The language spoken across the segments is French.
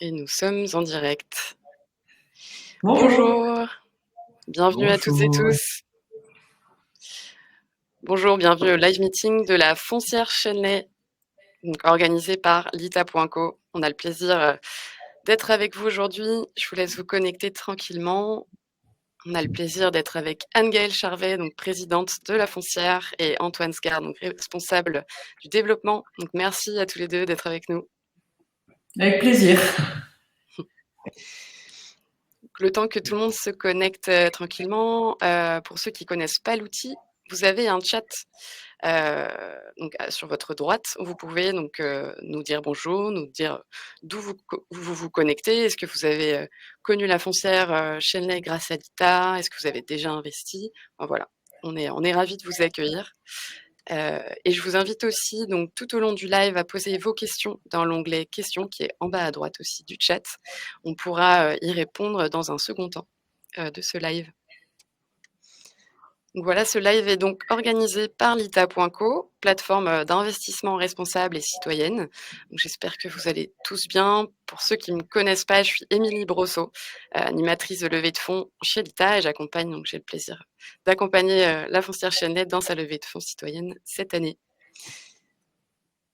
Et nous sommes en direct. Bonjour. Bonjour, bienvenue à toutes et Bonjour. tous. Bonjour, bienvenue au live meeting de la foncière Chênelet, donc organisé par Lita.co. On a le plaisir d'être avec vous aujourd'hui. Je vous laisse vous connecter tranquillement. On a le plaisir d'être avec Anne-Gaëlle Charvet, donc présidente de la foncière, et Antoine Sgard, donc responsable du développement. Donc merci à tous les deux d'être avec nous. Avec plaisir. Le temps que tout le monde se connecte tranquillement, pour ceux qui connaissent pas l'outil, vous avez un chat donc sur votre droite où vous pouvez donc nous dire bonjour, nous dire d'où vous connectez. Est-ce que vous avez connu la foncière Chênelet grâce à Lita? Est-ce que vous avez déjà investi? Enfin, voilà, on est ravis de vous accueillir. Et je vous invite aussi, donc tout au long du live, à poser vos questions dans l'onglet questions qui est en bas à droite aussi du chat. On pourra y répondre dans un second temps de ce live. Donc voilà, ce live est donc organisé par Lita.co, plateforme d'investissement responsable et citoyenne. J'espère que vous allez tous bien. Pour ceux qui ne me connaissent pas, je suis Émilie Brosseau, animatrice de levée de fonds chez Lita, et j'accompagne, donc j'ai le plaisir d'accompagner la foncière Chênelet dans sa levée de fonds citoyenne cette année.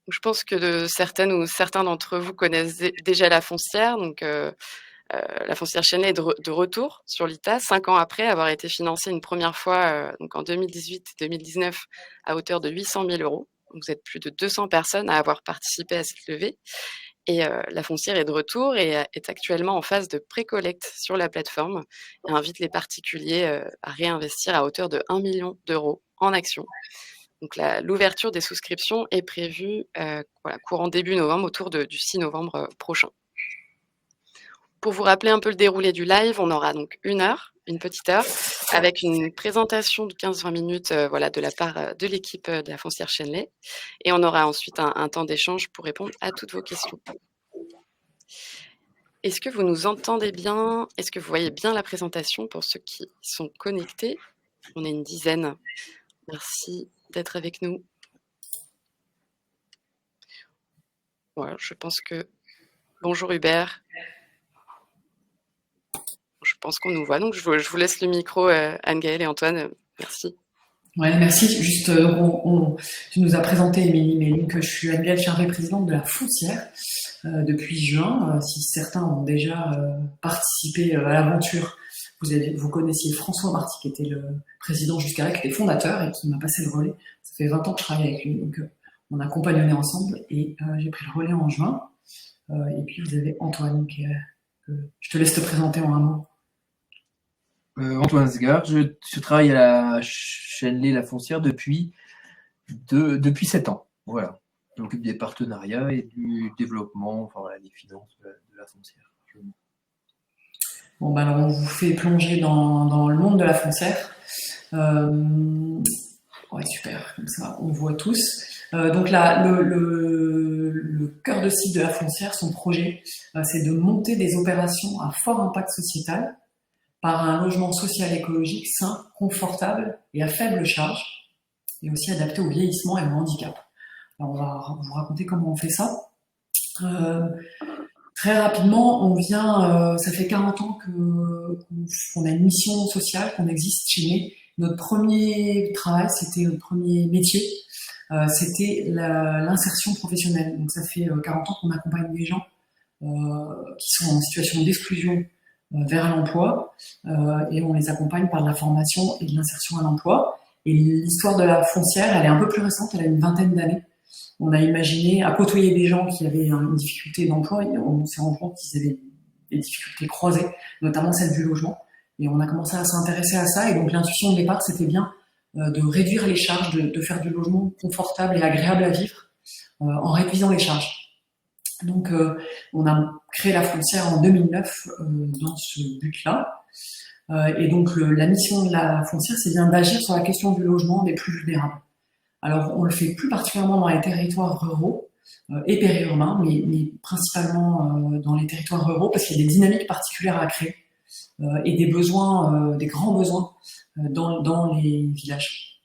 Donc, je pense que certaines ou certains d'entre vous connaissent déjà la foncière. Donc, la foncière Chênelet est de retour sur Lita, 5 ans après avoir été financée une première fois, donc en 2018-2019, à hauteur de 800 000 euros. Donc, vous êtes plus de 200 personnes à avoir participé à cette levée. Et la foncière est de retour et est actuellement en phase de pré-collecte sur la plateforme et invite les particuliers à réinvestir à hauteur de 1 million d'euros en actions. Donc l'ouverture des souscriptions est prévue courant début novembre, autour du 6 novembre prochain. Pour vous rappeler un peu le déroulé du live, on aura donc une petite heure, avec une présentation de 15-20 minutes de la part de l'équipe de la foncière Chênelet. Et on aura ensuite un temps d'échange pour répondre à toutes vos questions. Est-ce que vous nous entendez bien? Est-ce que vous voyez bien la présentation pour ceux qui sont connectés? On est une dizaine. Merci d'être avec nous. Voilà, je pense que... Bonjour Hubert. Je pense qu'on nous voit, donc je vous laisse le micro, Anne-Gaëlle et Antoine. Merci. Ouais, merci. Juste, tu nous as présenté, Émilie, mais que je suis Anne-Gaëlle Charvet, présidente de la foncière depuis juin. Si certains ont déjà participé à l'aventure, vous connaissiez François Marty, qui était le président jusqu'à là, qui était fondateur et qui m'a passé le relais. Ça fait 20 ans que je travaille avec lui, donc on a compagnonné ensemble et j'ai pris le relais en juin. Et puis vous avez Antoine, je te laisse te présenter en un mot. Antoine Sgard, je travaille à la Chênelet La Foncière depuis 7 ans. Voilà. Je m'occupe des partenariats et du développement, enfin voilà, des finances de la foncière. Bon, bah alors on vous fait plonger dans le monde de la foncière. Ouais, super, comme ça on voit tous. Donc là, le cœur de cible de la foncière, son projet, c'est de monter des opérations à fort impact sociétal par un logement social écologique sain, confortable et à faible charge, et aussi adapté au vieillissement et au handicap. Alors on va vous raconter comment on fait ça. Très rapidement, ça fait 40 ans qu'on a une mission sociale, qu'on existe chez nous. Notre premier travail, notre premier métier, c'était l'insertion professionnelle. Donc ça fait 40 ans qu'on accompagne des gens qui sont en situation d'exclusion vers l'emploi et on les accompagne par de la formation et de l'insertion à l'emploi. Et l'histoire de la foncière, elle est un peu plus récente, elle a une vingtaine d'années. On a imaginé, à côtoyer des gens qui avaient une difficulté d'emploi, et on s'est rendu compte qu'ils avaient des difficultés croisées, notamment celle du logement. Et on a commencé à s'intéresser à ça. Et donc l'intuition de départ, c'était bien de réduire les charges, de faire du logement confortable et agréable à vivre en réduisant les charges. Donc on a créé la foncière en 2009 dans ce but-là. Et donc la mission de la foncière, c'est bien d'agir sur la question du logement des plus vulnérables. Alors, on le fait plus particulièrement dans les territoires ruraux et périurbains, mais principalement dans les territoires ruraux, parce qu'il y a des dynamiques particulières à créer et des besoins, des grands besoins dans les villages.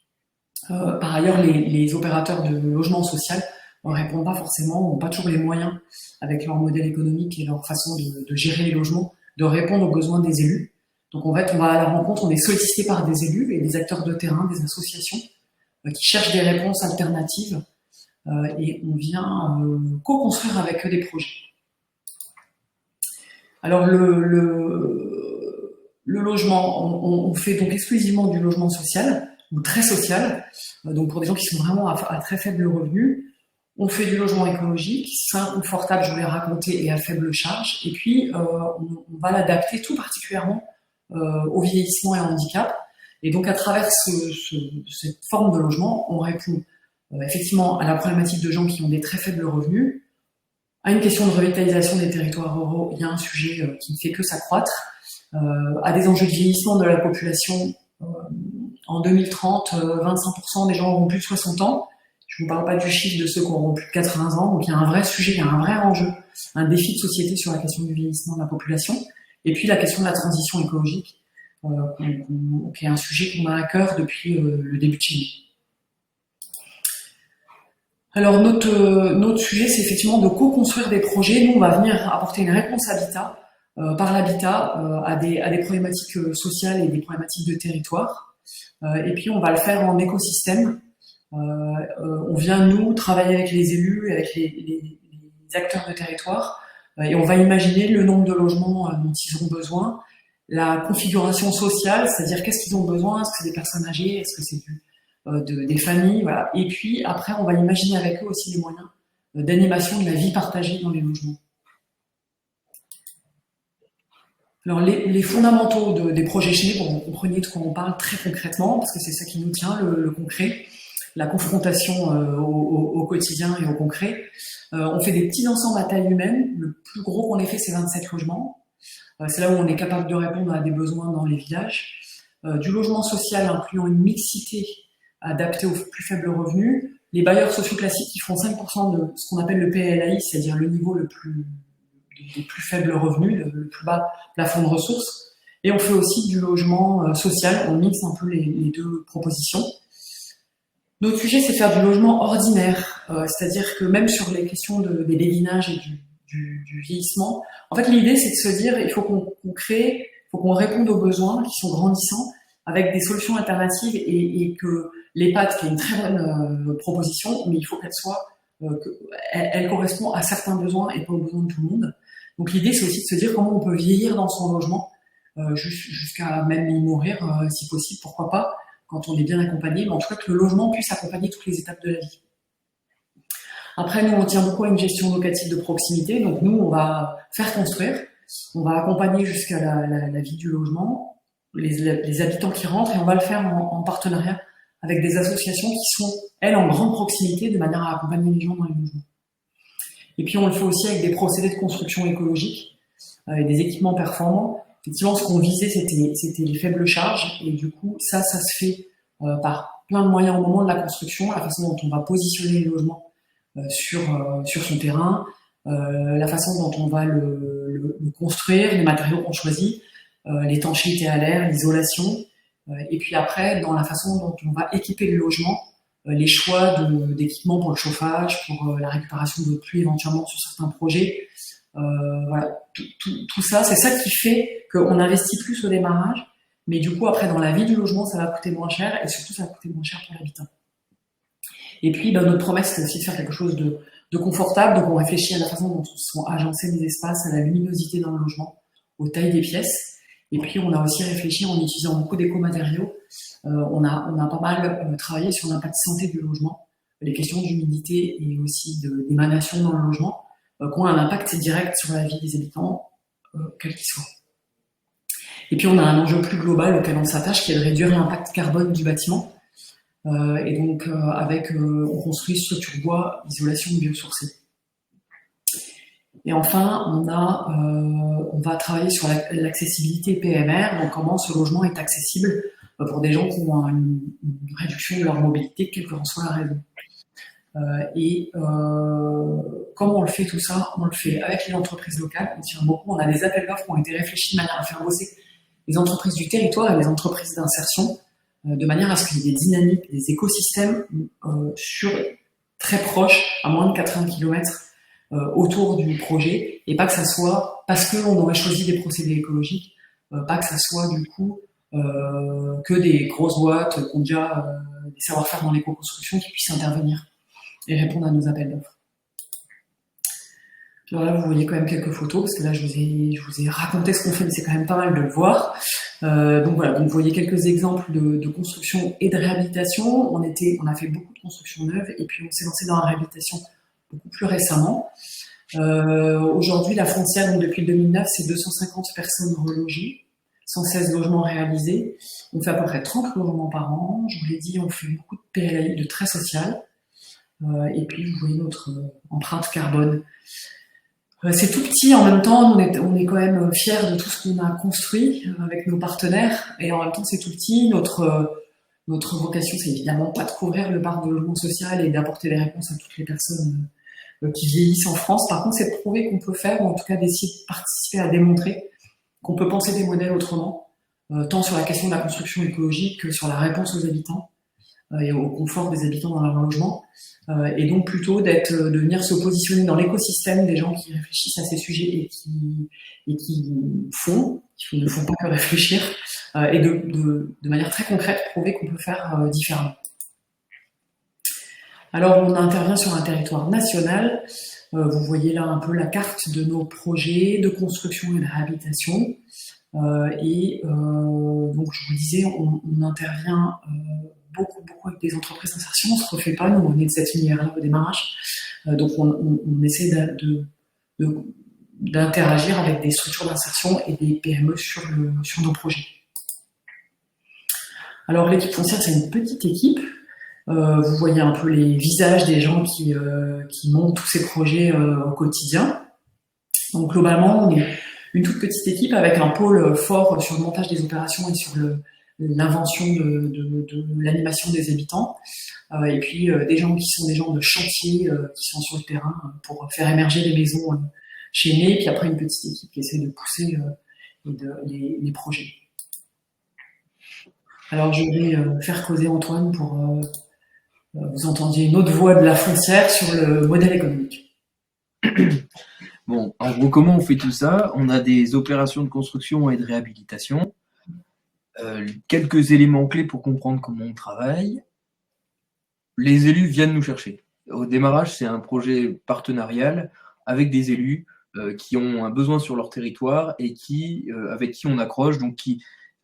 Par ailleurs, les opérateurs de logement social répondent pas forcément, n'ont pas toujours les moyens, avec leur modèle économique et leur façon de gérer les logements, de répondre aux besoins des élus. Donc en fait, on va à la rencontre, on est sollicité par des élus et des acteurs de terrain, des associations qui cherchent des réponses alternatives et on vient co-construire avec eux des projets. Alors le logement, on fait donc exclusivement du logement social, ou très social, donc pour des gens qui sont vraiment à très faible revenu. On fait du logement écologique, sain, confortable, je vous l'ai raconté, et à faible charge. Et puis on va l'adapter tout particulièrement au vieillissement et au handicap. Et donc à travers cette forme de logement, on répond effectivement à la problématique de gens qui ont des très faibles revenus, à une question de revitalisation des territoires ruraux, il y a un sujet qui ne fait que s'accroître, à des enjeux de vieillissement de la population. En 2030, 25% des gens auront plus de 60 ans. Je ne vous parle pas du chiffre de ceux qui auront plus de 80 ans. Donc il y a un vrai sujet, il y a un vrai enjeu, un défi de société sur la question du vieillissement de la population. Et puis la question de la transition écologique, qui est un sujet qu'on a à cœur depuis le début de Chine. Alors notre sujet, c'est effectivement de co-construire des projets. Nous, on va venir apporter une réponse habitat, par l'habitat à des problématiques sociales et des problématiques de territoire. Et puis on va le faire en écosystème. On vient, nous, travailler avec les élus, avec les acteurs de territoire, et on va imaginer le nombre de logements dont ils ont besoin, la configuration sociale, c'est-à-dire qu'est-ce qu'ils ont besoin, est-ce que c'est des personnes âgées, est-ce que c'est des familles, voilà. Et puis après, on va imaginer avec eux aussi les moyens d'animation de la vie partagée dans les logements. Alors les fondamentaux des projets chez nous, pour que vous compreniez de quoi on parle très concrètement, parce que c'est ça qui nous tient, le concret, la confrontation au quotidien et au concret. On fait des petits ensembles à taille humaine. Le plus gros qu'on ait fait, c'est 27 logements. C'est là où on est capable de répondre à des besoins dans les villages. Du logement social incluant une mixité adaptée aux plus faibles revenus. Les bailleurs sociaux classiques qui font 5% de ce qu'on appelle le PLAI, c'est-à-dire le niveau des plus faibles revenus, le plus bas plafond de ressources. Et on fait aussi du logement social. On mixe un peu les deux propositions. Notre sujet, c'est de faire du logement ordinaire, c'est-à-dire que même sur les questions des béguinages et du vieillissement, en fait, l'idée, c'est de se dire, il faut qu'on crée, il faut qu'on réponde aux besoins qui sont grandissants avec des solutions alternatives et que l'EHPAD, qui est une très bonne proposition, mais il faut qu'elle soit, elle correspond à certains besoins et pas aux besoins de tout le monde. Donc l'idée, c'est aussi de se dire comment on peut vieillir dans son logement, jusqu'à même y mourir, si possible, pourquoi pas, quand on est bien accompagné, mais en tout cas que le logement puisse accompagner toutes les étapes de la vie. Après, nous, on tient beaucoup à une gestion locative de proximité, donc nous, on va faire construire, on va accompagner jusqu'à la vie du logement, les habitants qui rentrent, et on va le faire en partenariat avec des associations qui sont, elles, en grande proximité, de manière à accompagner les gens dans les logements. Et puis, on le fait aussi avec des procédés de construction écologique, avec des équipements performants. Effectivement, ce qu'on visait, c'était les faibles charges, et du coup, ça se fait par plein de moyens au moment de la construction, la façon dont on va positionner les logements sur son terrain, la façon dont on va le construire, les matériaux qu'on choisit, l'étanchéité à l'air, l'isolation, et puis après, dans la façon dont on va équiper le logement, les choix d'équipements pour le chauffage, pour la récupération de pluie éventuellement sur certains projets. Voilà, tout ça, c'est ça qui fait qu'on investit plus au démarrage, mais du coup après dans la vie du logement ça va coûter moins cher et surtout ça va coûter moins cher pour l'habitant. Et puis notre promesse c'est aussi de faire quelque chose de confortable, donc on réfléchit à la façon dont sont agencés les espaces, à la luminosité dans le logement, aux tailles des pièces, et puis on a aussi réfléchi en utilisant beaucoup d'éco-matériaux, on a pas mal travaillé sur l'impact santé du logement, les questions d'humidité et aussi d'émanation dans le logement, qui ont un impact direct sur la vie des habitants, quel qu'il soit. Et puis on a un enjeu plus global auquel on s'attache, qui est de réduire l'impact carbone du bâtiment. Et donc on construit structure bois, isolation biosourcée. Et enfin, on va travailler sur l'accessibilité PMR, donc comment ce logement est accessible pour des gens qui ont une réduction de leur mobilité, quelle que soit la raison. Comment on le fait tout ça? On le fait avec les entreprises locales, on tient beaucoup, on a des appels d'offres qui ont été réfléchis de manière à faire bosser les entreprises du territoire et les entreprises d'insertion, de manière à ce qu'il y ait des dynamiques, des écosystèmes sur très proche, à moins de 80 km autour du projet, et pas que ça soit, parce qu'on aurait choisi des procédés écologiques, pas que ça soit du coup que des grosses boîtes qui ont déjà des savoir-faire dans l'éco-construction qui puissent intervenir et répondre à nos appels d'offres. Alors là, vous voyez quand même quelques photos, parce que là, je vous ai raconté ce qu'on fait, mais c'est quand même pas mal de le voir. Donc voilà, vous voyez quelques exemples de construction et de réhabilitation. On a fait beaucoup de construction neuve, et puis on s'est lancé dans la réhabilitation beaucoup plus récemment. Aujourd'hui, la foncière, donc depuis le 2009, c'est 250 personnes relogées, 116 logements réalisés. On fait à peu près 30 logements par an. Je vous l'ai dit, on fait beaucoup de PLAI, de très social. Et puis, vous voyez notre empreinte carbone. C'est tout petit, en même temps, on est quand même fiers de tout ce qu'on a construit avec nos partenaires, et en même temps, c'est tout petit. Notre vocation, c'est évidemment pas de couvrir le parc de logement social et d'apporter des réponses à toutes les personnes qui vieillissent en France. Par contre, c'est de prouver qu'on peut faire, ou en tout cas d'essayer de participer à démontrer qu'on peut penser des modèles autrement, tant sur la question de la construction écologique que sur la réponse aux habitants et au confort des habitants dans leur logement. Et donc plutôt de venir se positionner dans l'écosystème des gens qui réfléchissent à ces sujets et qui ne font pas que réfléchir, et de manière très concrète prouver qu'on peut faire différemment. Alors on intervient sur un territoire national. Vous voyez là un peu la carte de nos projets de construction et de réhabilitation. Donc je vous le disais, on intervient beaucoup avec des entreprises d'insertion. On se refait pas, nous on est de cet univers-là au démarrage. Donc on essaie d'interagir avec des structures d'insertion et des PME sur nos projets. Alors l'équipe foncière, c'est une petite équipe. Vous voyez un peu les visages des gens qui montent tous ces projets au quotidien. Donc globalement, on est une toute petite équipe avec un pôle fort sur le montage des opérations et sur l'invention de l'animation des habitants. Et puis des gens qui sont des gens de chantier, qui sont sur le terrain pour faire émerger les maisons chez nous. Et puis après, une petite équipe qui essaie de pousser les projets. Alors je vais faire causer Antoine pour vous entendiez une autre voix de la foncière sur le modèle économique. Bon, en gros, comment on fait tout ça? On a des opérations de construction et de réhabilitation. Quelques éléments clés pour comprendre comment on travaille. Les élus viennent nous chercher. Au démarrage, c'est un projet partenarial avec des élus qui ont un besoin sur leur territoire et avec qui on accroche. Donc,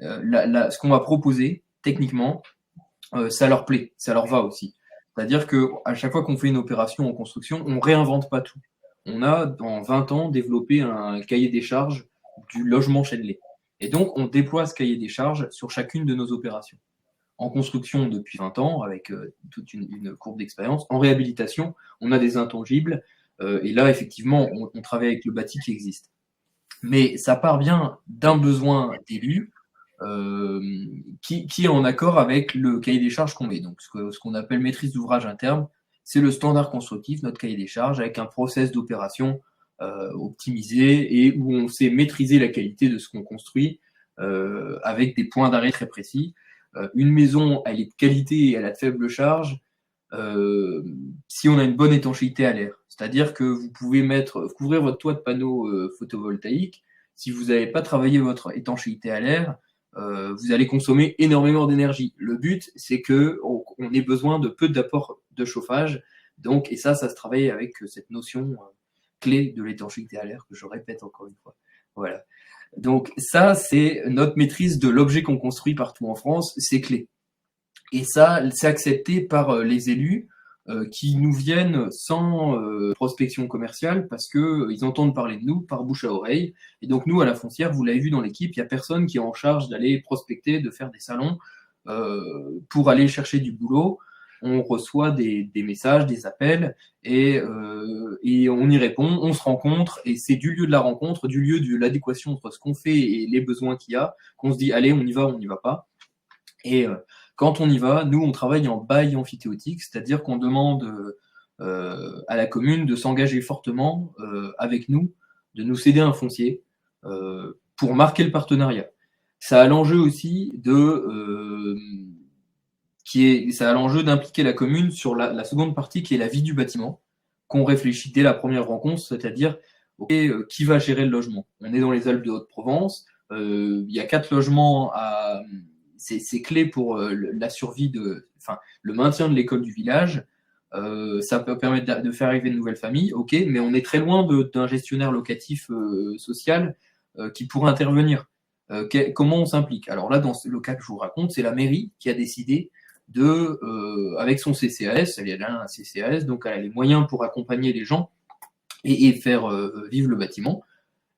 ce qu'on va proposer, techniquement, ça leur plaît, ça leur va aussi. C'est-à-dire qu'à chaque fois qu'on fait une opération en construction, on ne réinvente pas tout. On a, en 20 ans, développé un cahier des charges du logement Chenley. Et donc, on déploie ce cahier des charges sur chacune de nos opérations. En construction, depuis 20 ans, avec toute une courbe d'expérience. En réhabilitation, on a des intangibles. Et là, effectivement, on travaille avec le bâti qui existe. Mais ça part bien d'un besoin d'élu, qui est en accord avec le cahier des charges qu'on met. Donc, ce qu'on appelle maîtrise d'ouvrage interne, c'est le standard constructif, notre cahier des charges, avec un process d'opération optimisé et où on sait maîtriser la qualité de ce qu'on construit avec des points d'arrêt très précis. Une maison, elle est de qualité et elle a de faibles charges si on a une bonne étanchéité à l'air. C'est-à-dire que vous pouvez couvrir votre toit de panneaux photovoltaïques. Si vous n'avez pas travaillé votre étanchéité à l'air, vous allez consommer énormément d'énergie. Le but, c'est qu'on ait besoin de peu d'apport de chauffage. Donc, et ça se travaille avec cette notion clé de l'étanchéité à l'air que je répète encore une fois. Voilà. Donc ça, c'est notre maîtrise de l'objet qu'on construit partout en France, c'est clé. Et ça, c'est accepté par les élus qui nous viennent sans prospection commerciale parce qu'ils entendent parler de nous par bouche à oreille. Et donc nous, à la foncière, vous l'avez vu dans l'équipe, il n'y a personne qui est en charge d'aller prospecter, de faire des salons pour aller chercher du boulot. On reçoit des messages, des appels, et on y répond, on se rencontre, et c'est du lieu de la rencontre, du lieu de l'adéquation entre ce qu'on fait et les besoins qu'il y a, qu'on se dit, allez, on y va pas. Et quand on y va, nous, on travaille en bail amphithéotique, c'est-à-dire qu'on demande à la commune de s'engager fortement avec nous, de nous céder un foncier pour marquer le partenariat. Ça a l'enjeu aussi ça a l'enjeu d'impliquer la commune sur la seconde partie qui est la vie du bâtiment, qu'on réfléchit dès la première rencontre, c'est-à-dire qui va gérer le logement. On est dans les Alpes de Haute-Provence, il y a 4 logements c'est clé pour la survie le maintien de l'école du village. Ça peut permettre de faire arriver de nouvelles familles, ok, mais on est très loin d'un gestionnaire locatif social qui pourrait intervenir. Comment on s'implique? Alors là, dans le cas que je vous raconte, c'est la mairie qui a décidé avec son CCAS, elle a un CCAS, donc elle a les moyens pour accompagner les gens et faire vivre le bâtiment,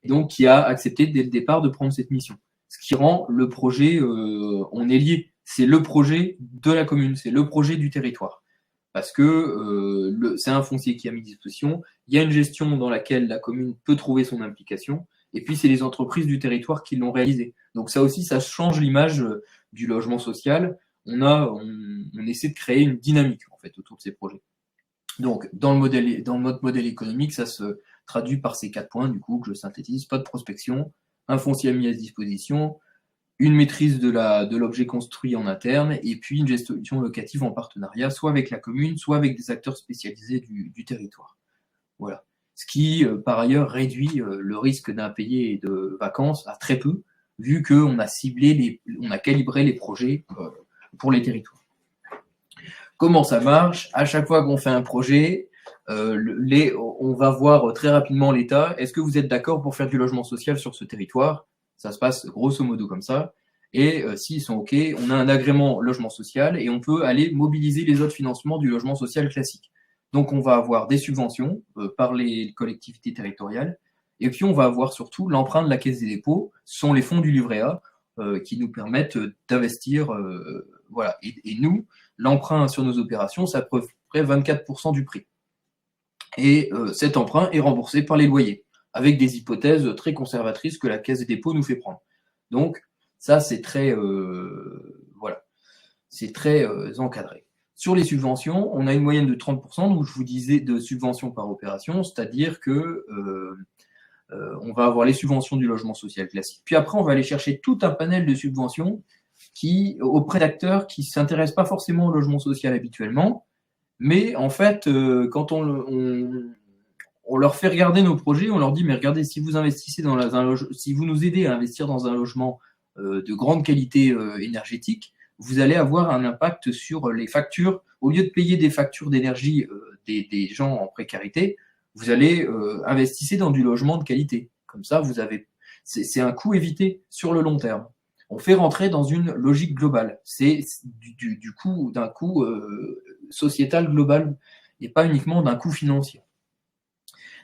et donc qui a accepté dès le départ de prendre cette mission. Ce qui rend le projet, on est lié, c'est le projet de la commune, c'est le projet du territoire. Parce que c'est un foncier qui a mis à disposition, il y a une gestion dans laquelle la commune peut trouver son implication, et puis c'est les entreprises du territoire qui l'ont réalisé. Donc ça aussi, ça change l'image du logement social. On essaie de créer une dynamique en fait autour de ces projets. Donc dans le mode modèle économique, ça se traduit par ces 4 points du coup que je synthétise: pas de prospection, un foncier mis à disposition, une maîtrise de l'objet construit en interne, et puis une gestion locative en partenariat, soit avec la commune, soit avec des acteurs spécialisés du territoire. Voilà. Ce qui, par ailleurs, réduit le risque d'impayé et de vacances à très peu, vu qu'on a on a calibré les projets pour les territoires. Comment ça marche? À chaque fois qu'on fait un projet, on va voir très rapidement l'État. Est-ce que vous êtes d'accord pour faire du logement social sur ce territoire? Ça se passe grosso modo comme ça. Et s'ils sont OK, on a un agrément logement social et on peut aller mobiliser les autres financements du logement social classique. Donc on va avoir des subventions par les collectivités territoriales, et puis on va avoir surtout l'emprunt de la Caisse des dépôts. Ce sont les fonds du livret A qui nous permettent d'investir. Voilà. Et nous, l'emprunt sur nos opérations, ça près 24% du prix. Et cet emprunt est remboursé par les loyers, avec des hypothèses très conservatrices que la Caisse des dépôts nous fait prendre. Donc, ça, c'est très, c'est très encadré. Sur les subventions, on a une moyenne de 30%, donc je vous disais, de subventions par opération, c'est-à-dire que on va avoir les subventions du logement social classique. Puis après, on va aller chercher tout un panel de subventions auprès d'acteurs qui ne s'intéressent pas forcément au logement social habituellement, mais en fait, quand on leur fait regarder nos projets, on leur dit, mais regardez, si vous investissez si vous nous aidez à investir dans un logement de grande qualité énergétique, vous allez avoir un impact sur les factures. Au lieu de payer des factures d'énergie des gens en précarité, vous allez investir dans du logement de qualité. Comme ça, c'est un coût évité sur le long terme. On fait rentrer dans une logique globale. C'est d'un coût sociétal global et pas uniquement d'un coût financier.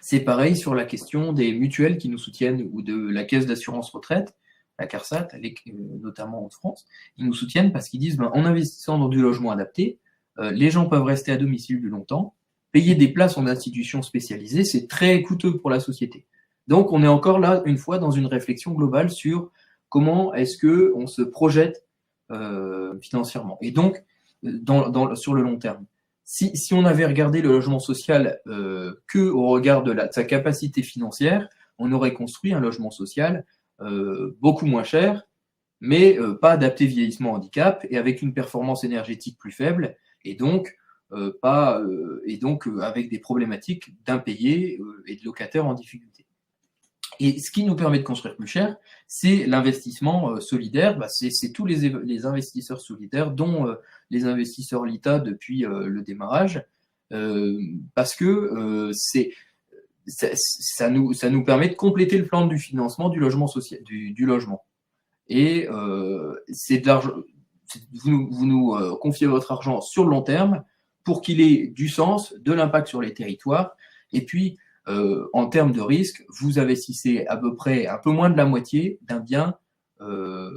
C'est pareil sur la question des mutuelles qui nous soutiennent ou de la caisse d'assurance retraite, la CARSAT, notamment en France. Ils nous soutiennent parce qu'ils disent en investissant dans du logement adapté, les gens peuvent rester à domicile plus longtemps, payer des places en institutions spécialisées, c'est très coûteux pour la société. Donc on est encore là, une fois, dans une réflexion globale sur comment est-ce qu'on se projette financièrement. Et donc, sur le long terme, si on avait regardé le logement social qu'au regard de sa capacité financière, on aurait construit un logement social beaucoup moins cher, mais pas adapté vieillissement handicap et avec une performance énergétique plus faible, et donc avec des problématiques d'impayés et de locataires en difficulté. Et ce qui nous permet de construire plus cher, c'est l'investissement solidaire. C'est tous les investisseurs solidaires, dont les investisseurs LITA depuis le démarrage, parce que ça nous permet de compléter le plan du financement du logement social, du logement. Et vous nous confiez votre argent sur le long terme pour qu'il ait du sens, de l'impact sur les territoires, et puis en termes de risque, vous investissez à peu près un peu moins de la moitié d'un bien en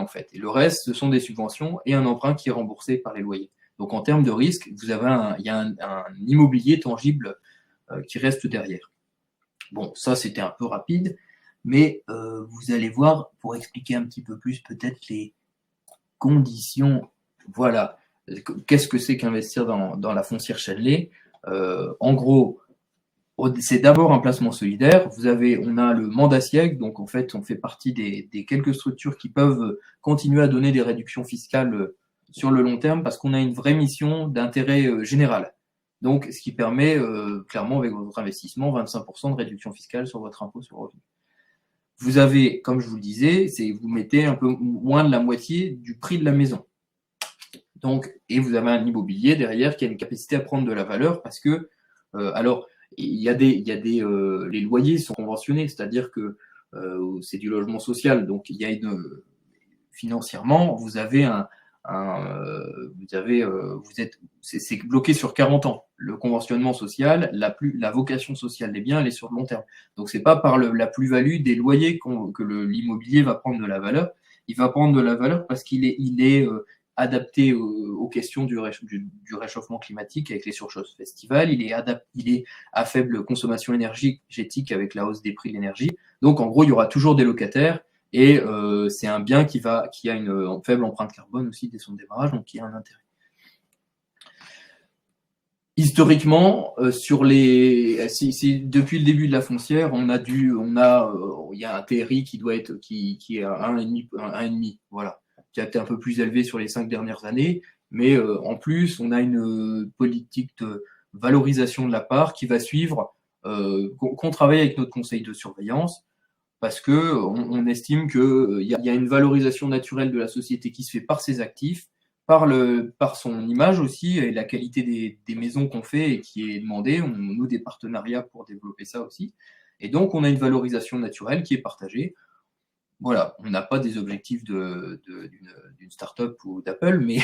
fait. Et le reste, ce sont des subventions et un emprunt qui est remboursé par les loyers. Donc en termes de risque, il y a un immobilier tangible qui reste derrière. Bon, ça c'était un peu rapide, mais vous allez voir, pour expliquer un petit peu plus peut-être les conditions, voilà. Qu'est-ce que c'est qu'investir dans la foncière Châtelet? En gros, c'est d'abord un placement solidaire. On a le mandat SIEG, donc en fait, on fait partie des quelques structures qui peuvent continuer à donner des réductions fiscales sur le long terme parce qu'on a une vraie mission d'intérêt général. Donc, ce qui permet clairement avec votre investissement 25% de réduction fiscale sur votre impôt sur le revenu. Vous avez, comme je vous le disais, vous mettez un peu moins de la moitié du prix de la maison. Donc, et vous avez un immobilier derrière qui a une capacité à prendre de la valeur parce que, alors, les loyers sont conventionnés, c'est-à-dire que c'est du logement social, donc il y a financièrement, vous avez c'est bloqué sur 40 ans. Le conventionnement social, la vocation sociale des biens, elle est sur le long terme. Donc c'est pas par la plus-value des loyers que l'immobilier va prendre de la valeur. Il va prendre de la valeur parce qu'il est adapté aux questions du réchauffement climatique avec les surchauffe estivales. Il est à faible consommation énergétique avec la hausse des prix de l'énergie. Donc en gros, il y aura toujours des locataires. Et c'est un bien qui a une faible empreinte carbone aussi dès son démarrage, donc qui a un intérêt. Historiquement, depuis le début de la foncière, il y a un TRI qui est à 1,5, voilà, qui a été un peu plus élevé sur les 5 dernières années, mais en plus, on a une politique de valorisation de la part qui va suivre, qu'on travaille avec notre conseil de surveillance, parce que on estime qu'il y a une valorisation naturelle de la société qui se fait par ses actifs, par son image aussi, et la qualité des maisons qu'on fait et qui est demandée. On noue des partenariats pour développer ça aussi. Et donc, on a une valorisation naturelle qui est partagée. Voilà, on n'a pas des objectifs d'une start-up ou d'Apple, mais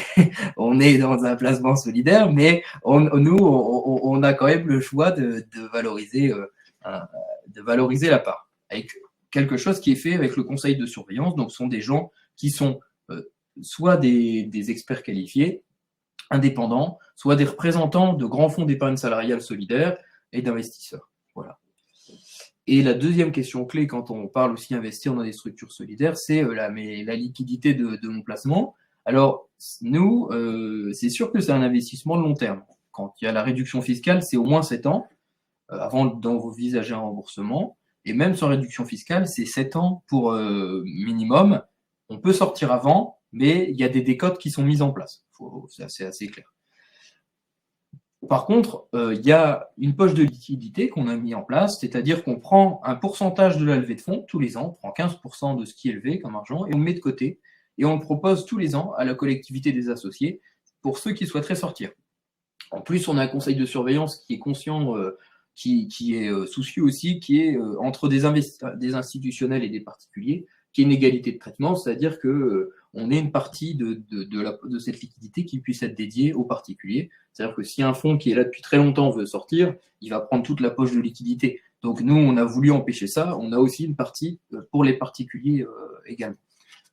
on est dans un placement solidaire, mais on a quand même le choix de valoriser la part. Avec quelque chose qui est fait avec le conseil de surveillance, donc ce sont des gens qui sont soit des experts qualifiés, indépendants, soit des représentants de grands fonds d'épargne salariale solidaire et d'investisseurs. Voilà. Et la deuxième question clé quand on parle aussi d'investir dans des structures solidaires, c'est la liquidité de mon placement. Alors, nous, c'est sûr que c'est un investissement de long terme. Quand il y a la réduction fiscale, c'est au moins 7 ans avant d'envisager un remboursement. Et même sans réduction fiscale, c'est 7 ans pour minimum. On peut sortir avant, mais il y a des décotes qui sont mises en place. C'est assez clair. Par contre, il y a une poche de liquidité qu'on a mis en place, c'est-à-dire qu'on prend un pourcentage de la levée de fonds tous les ans, on prend 15% de ce qui est levé comme argent, et on le met de côté, et on le propose tous les ans à la collectivité des associés pour ceux qui souhaiteraient sortir. En plus, on a un conseil de surveillance qui est conscient, qui est soucieux aussi, qui est entre des institutionnels et des particuliers, qui est une égalité de traitement, c'est-à-dire que on ait une partie de cette liquidité qui puisse être dédiée aux particuliers. C'est-à-dire que si un fonds qui est là depuis très longtemps veut sortir, il va prendre toute la poche de liquidité. Donc nous, on a voulu empêcher ça. On a aussi une partie pour les particuliers également.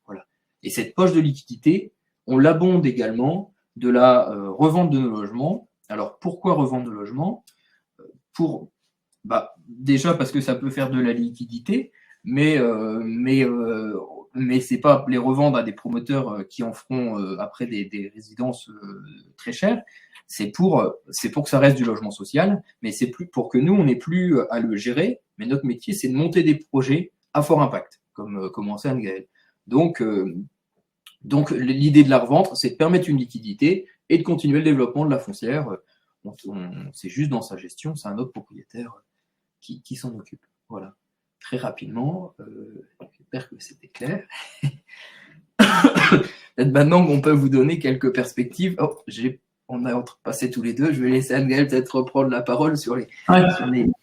Voilà. Et cette poche de liquidité, on l'abonde également de la revente de nos logements. Alors pourquoi revendre de logements ? Déjà parce que ça peut faire de la liquidité, mais c'est pas les revendre à des promoteurs qui en feront après des résidences très chères. C'est pour que ça reste du logement social, mais c'est plus pour que nous on n'ait plus à le gérer. Mais notre métier, c'est de monter des projets à fort impact, comme commençait Anne-Gaëlle. Donc l'idée de la revente, c'est de permettre une liquidité et de continuer le développement de la foncière. C'est juste dans sa gestion, c'est un autre propriétaire qui s'en occupe. Voilà. Très rapidement, j'espère que c'était clair. Peut-être maintenant qu'on peut vous donner quelques perspectives. On a passé tous les deux. Je vais laisser Anne-Gaëlle peut-être reprendre la parole sur les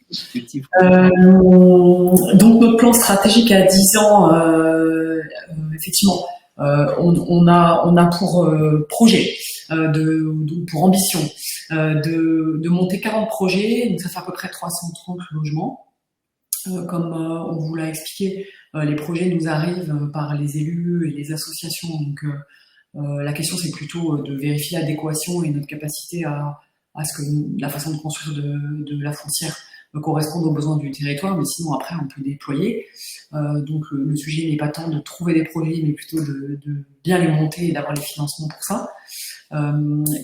perspectives. Donc notre plan stratégique à 10 ans, effectivement, on a pour projet, pour ambition, de monter 40 projets, donc ça fait à peu près 330 logements. Comme on vous l'a expliqué, les projets nous arrivent par les élus et les associations, donc la question c'est plutôt de vérifier l'adéquation et notre capacité à ce que la façon de construire de la foncière corresponde aux besoins du territoire, mais sinon après on peut déployer. Donc le sujet n'est pas tant de trouver des projets, mais plutôt de bien les monter et d'avoir les financements pour ça.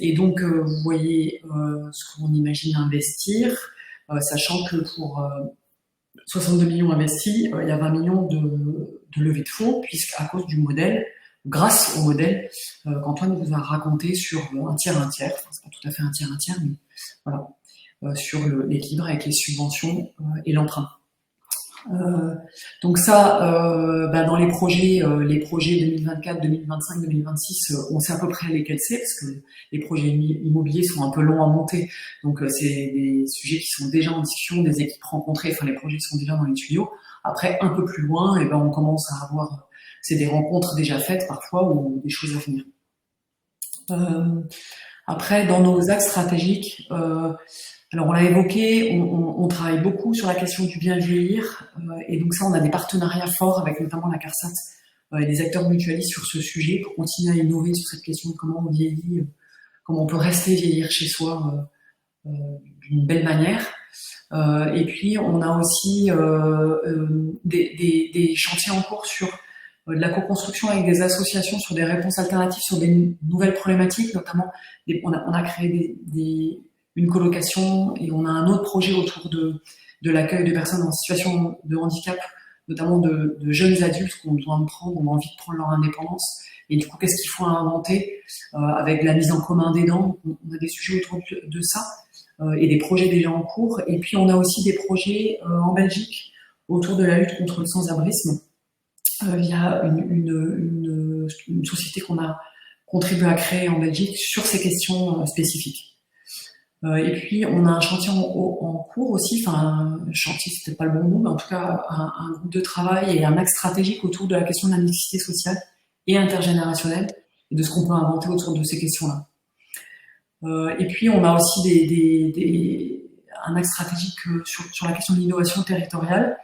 Et donc vous voyez ce qu'on imagine investir, sachant que pour 62 millions investis, il y a 20 millions de levée de fonds, puisqu'à cause du modèle, grâce au modèle qu'Antoine vous a raconté sur un tiers, enfin, c'est pas tout à fait un tiers, mais voilà, sur l'équilibre avec les subventions et l'emprunt. Donc ça, dans les projets 2024, 2025, 2026, on sait à peu près lesquels c'est, parce que les projets immobiliers sont un peu longs à monter. Donc c'est des sujets qui sont déjà en discussion, des équipes rencontrées, enfin les projets sont déjà dans les tuyaux. Après, un peu plus loin, et ben on commence à avoir, c'est des rencontres déjà faites parfois ou des choses à venir. Après, dans nos axes stratégiques, alors on l'a évoqué, on travaille beaucoup sur la question du bien vieillir, et donc ça, on a des partenariats forts avec notamment la CARSAT et des acteurs mutualistes sur ce sujet pour continuer à innover sur cette question de comment on vieillit, comment on peut rester vieillir chez soi d'une belle manière. Et puis on a aussi des chantiers en cours sur de la co-construction avec des associations sur des réponses alternatives sur des nouvelles problématiques, notamment on a créé une colocation et on a un autre projet autour de l'accueil de personnes en situation de handicap, notamment de jeunes adultes qui ont besoin de prendre, ont envie de prendre leur indépendance. Et du coup, qu'est-ce qu'il faut inventer avec la mise en commun d'aidants. On a des sujets autour de ça et des projets déjà en cours. Et puis, on a aussi des projets en Belgique autour de la lutte contre le sans-abrisme via une société qu'on a contribué à créer en Belgique sur ces questions spécifiques. Et puis, on a un chantier en cours aussi, enfin, un chantier, c'est peut-être pas le bon mot, mais en tout cas, un groupe de travail et un axe stratégique autour de la question de la mixité sociale et intergénérationnelle et de ce qu'on peut inventer autour de ces questions-là. Et puis, on a aussi un axe stratégique sur la question de l'innovation territoriale.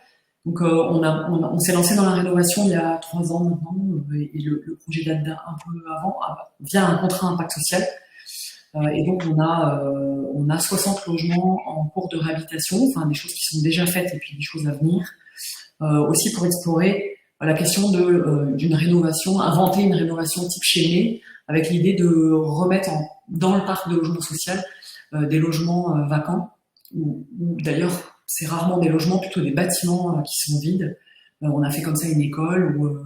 Donc, on s'est lancé dans la rénovation il y a 3 ans maintenant, et le projet date un peu avant, via un contrat impact social. Et donc on a 60 logements en cours de réhabilitation, enfin des choses qui sont déjà faites et puis des choses à venir, aussi pour explorer la question d'une rénovation, inventer une rénovation type Chénet, avec l'idée de remettre dans le parc de logement social des logements vacants, ou d'ailleurs c'est rarement des logements, plutôt des bâtiments qui sont vides. On a fait comme ça une école ou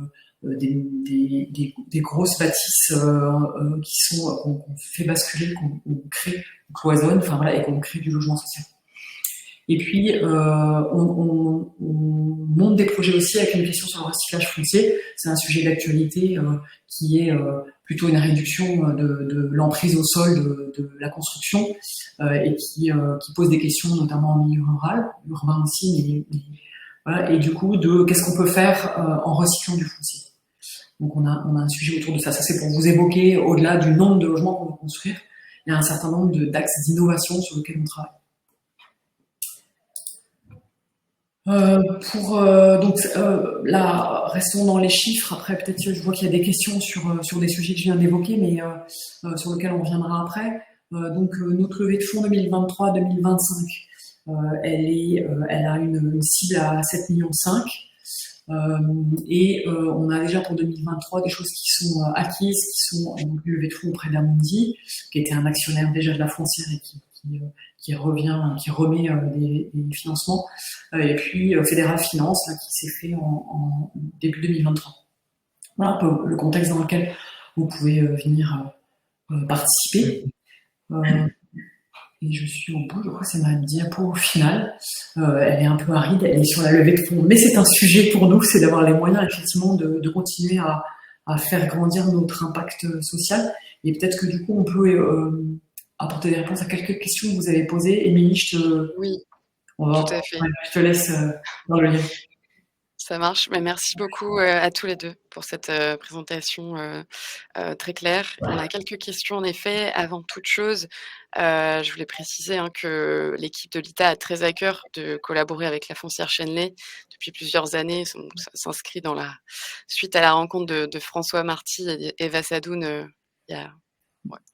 des grosses bâtisses qui sont qu'on fait basculer, qu'on crée, qu'on cloisonne, enfin voilà, et qu'on crée du logement social. Et puis on monte des projets aussi avec une question sur le recyclage foncier. C'est un sujet d'actualité qui est plutôt une réduction de l'emprise au sol de la construction et qui pose des questions notamment en milieu rural, urbain aussi, mais voilà, et du coup de qu'est-ce qu'on peut faire en recyclant du foncier. Donc on a un sujet autour de ça. Ça c'est pour vous évoquer, au-delà du nombre de logements qu'on veut construire, il y a un certain nombre d'axes d'innovation sur lesquels on travaille. Là, restons dans les chiffres. Après, peut-être je vois qu'il y a des questions sur des sujets que je viens d'évoquer, mais sur lesquels on reviendra après. Notre levée de fonds 2023-2025, elle a une cible à 7,5 millions. On a déjà pour 2023 des choses qui sont acquises, qui sont une levée de fonds auprès d'Amundi, qui était un actionnaire déjà de la foncière et qui remet des financements. Et puis Fédéral Finance, là, qui s'est fait en début 2023. Voilà un peu le contexte dans lequel vous pouvez venir participer. Et je suis au bout, je crois que c'est ma diapo finale. Elle est un peu aride, elle est sur la levée de fonds, mais c'est un sujet pour nous, c'est d'avoir les moyens effectivement de continuer à faire grandir notre impact social. Et peut-être que du coup on peut apporter des réponses à quelques questions que vous avez posées. Émilie, oui, tout à fait. Je te laisse dans le lien. Ça marche. Mais merci beaucoup à tous les deux pour cette présentation très claire. On a quelques questions en effet. Avant toute chose, je voulais préciser que l'équipe de l'ITA a très à cœur de collaborer avec la foncière Chenley depuis plusieurs années. Ça s'inscrit dans la suite à la rencontre de François Marty et Eva Sadoun il y a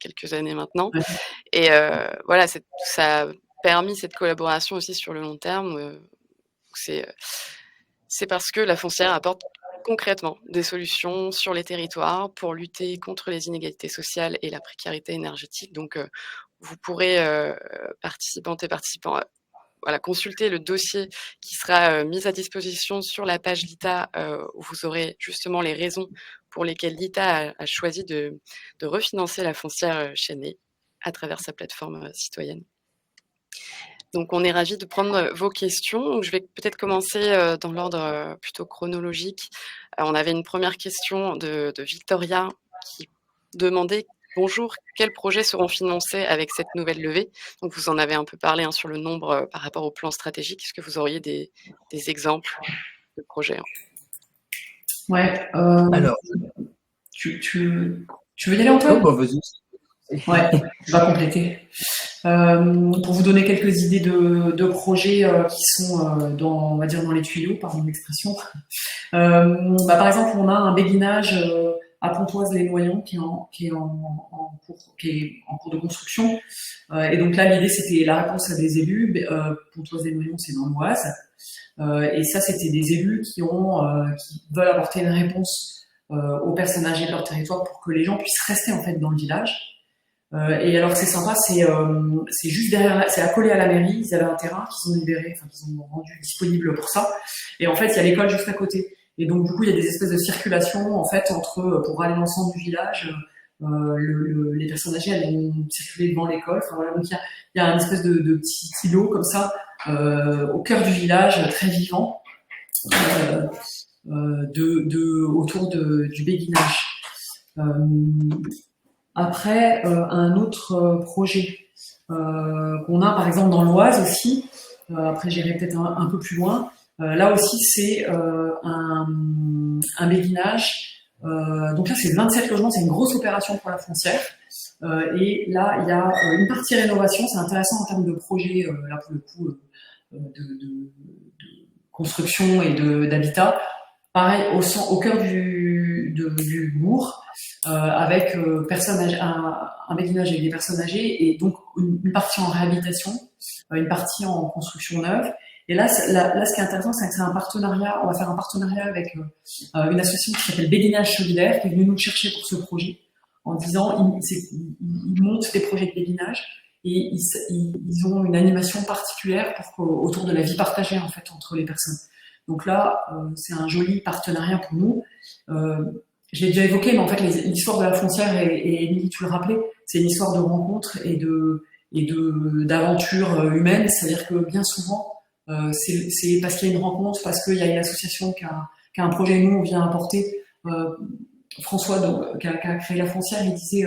quelques années maintenant. Et voilà, ça a permis cette collaboration aussi sur le long terme. C'est parce que la foncière apporte concrètement des solutions sur les territoires pour lutter contre les inégalités sociales et la précarité énergétique. Donc, vous pourrez, participantes et participants, voilà, consulter le dossier qui sera mis à disposition sur la page l'ITA, où vous aurez justement les raisons pour lesquelles l'ITA a choisi de refinancer la foncière Chênée à travers sa plateforme citoyenne. Donc on est ravis de prendre vos questions. Donc, je vais peut-être commencer dans l'ordre plutôt chronologique. On avait une première question de Victoria qui demandait: bonjour, quels projets seront financés avec cette nouvelle levée? Donc vous en avez un peu parlé sur le nombre par rapport au plan stratégique. Est-ce que vous auriez des exemples de projets? Ouais. Alors, Tu veux y aller, Antoine? bah, vas-y. Ouais, je vais compléter. Pour vous donner quelques idées de projets qui sont on va dire dans les tuyaux, pardon l'expression. Par exemple, on a un béguinage à Pontoise-les-Noyons qui est en cours de construction. Et donc là, l'idée, c'était la réponse à des élus. Pontoise-les-Noyons, c'est dans l'Oise. Et ça, c'était des élus qui veulent apporter une réponse aux personnes âgées de leur territoire pour que les gens puissent rester en fait dans le village. Et alors c'est sympa, c'est juste derrière, c'est accolé à la mairie. Ils avaient un terrain qu'ils ont libéré, enfin qu'ils ont rendu disponible pour ça. Et en fait, il y a l'école juste à côté. Et donc du coup, il y a des espèces de circulation en fait pour aller dans le centre du village. Les personnes âgées, elles vont circuler devant l'école. Enfin voilà, donc il y a une espèce de petit îlot comme ça au cœur du village, très vivant, autour du béguinage. Après, un autre projet qu'on a par exemple dans l'Oise aussi, après j'irai peut-être un peu plus loin, là aussi c'est un béguinage. Donc là c'est 27 logements, c'est une grosse opération pour la foncière. Et là il y a une partie rénovation, c'est intéressant en termes de projet, là pour le coup de construction et d'habitat. Pareil, au cœur du bourg, avec un béguinage avec des personnes âgées, et donc une partie en réhabilitation, une partie en construction neuve. Et là, ce qui est intéressant, c'est que c'est un partenariat. On va faire un partenariat avec une association qui s'appelle Béguinage Solidaire, qui est venue nous chercher pour ce projet, en disant ils montent des projets de béguinage et ils ont une animation particulière autour de la vie partagée en fait entre les personnes. Donc là, c'est un joli partenariat pour nous. Je l'ai déjà évoqué, mais en fait, l'histoire de la foncière, et Émilie, tu le rappelais, c'est une histoire de rencontres et d'aventures humaines. C'est-à-dire que bien souvent, c'est parce qu'il y a une rencontre, parce qu'il y a une association qui a un projet, nous, on vient apporter. François, qui a créé la foncière, il disait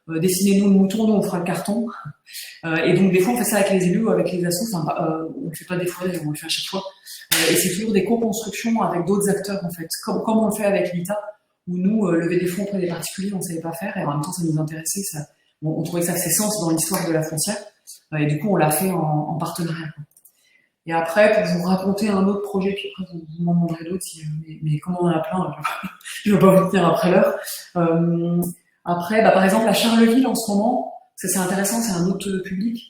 dessinez-nous le mouton, nous on fera le carton. Et donc des fois on fait ça avec les élus ou avec les assos, on le fait pas des fois, on le fait à chaque fois. Et c'est toujours des co-constructions avec d'autres acteurs en fait, comme on le fait avec l'ITA, où nous, lever des fonds auprès des particuliers, on ne savait pas faire, et en même temps ça nous intéressait, on trouvait que ça faisait sens dans l'histoire de la foncière, et du coup on l'a fait en partenariat. Et après, pour vous raconter un autre projet, puis après vous m'en demanderez d'autres, mais comme on en a plein, je ne vais pas vous tenir après l'heure. Après, par exemple, à Charleville en ce moment, ça c'est intéressant, c'est un autre public.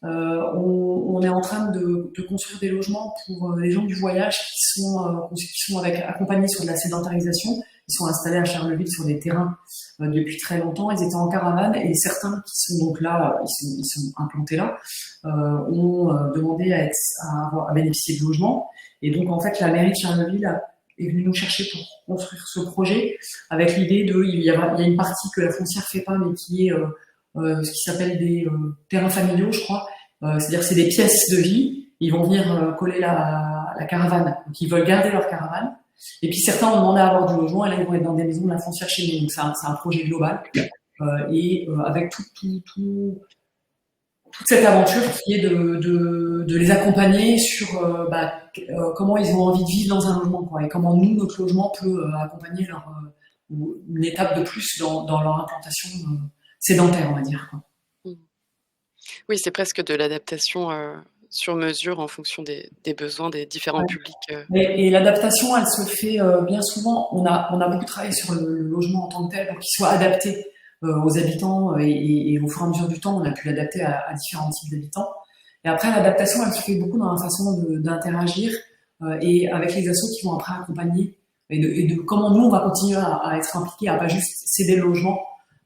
On est en train de construire des logements pour les gens du voyage qui sont accompagnés sur de la sédentarisation. Ils sont installés à Charleville sur des terrains depuis très longtemps. Ils étaient en caravane et certains qui sont donc là, ils sont implantés là, ont demandé à bénéficier de logements. Et donc en fait, la mairie de Charleville est venue nous chercher pour construire ce projet avec l'idée il y a une partie que la foncière fait pas, mais qui est ce qui s'appelle des terrains familiaux, je crois. C'est-à-dire que c'est des pièces de vie. Ils vont venir coller la caravane. Donc ils veulent garder leur caravane. Et puis certains ont demandé à avoir du logement, et là ils vont être dans des maisons de la foncière chez nous. Donc c'est un projet global. Avec toute cette aventure qui est de les accompagner sur comment ils ont envie de vivre dans un logement, quoi, et comment nous, notre logement peut accompagner une étape de plus dans leur implantation sédentaire, on va dire, quoi. Oui, c'est presque de l'adaptation sur mesure en fonction des besoins des différents publics. Et l'adaptation, elle se fait bien souvent. On a beaucoup travaillé sur le logement en tant que tel pour qu'il soit adapté aux habitants, et au fur et à mesure du temps, on a pu l'adapter à différents types d'habitants. Et après, l'adaptation, elle se fait beaucoup dans la façon d'interagir et avec les assos qui vont après accompagner, et de comment nous, on va continuer à être impliqués, à pas juste céder le logement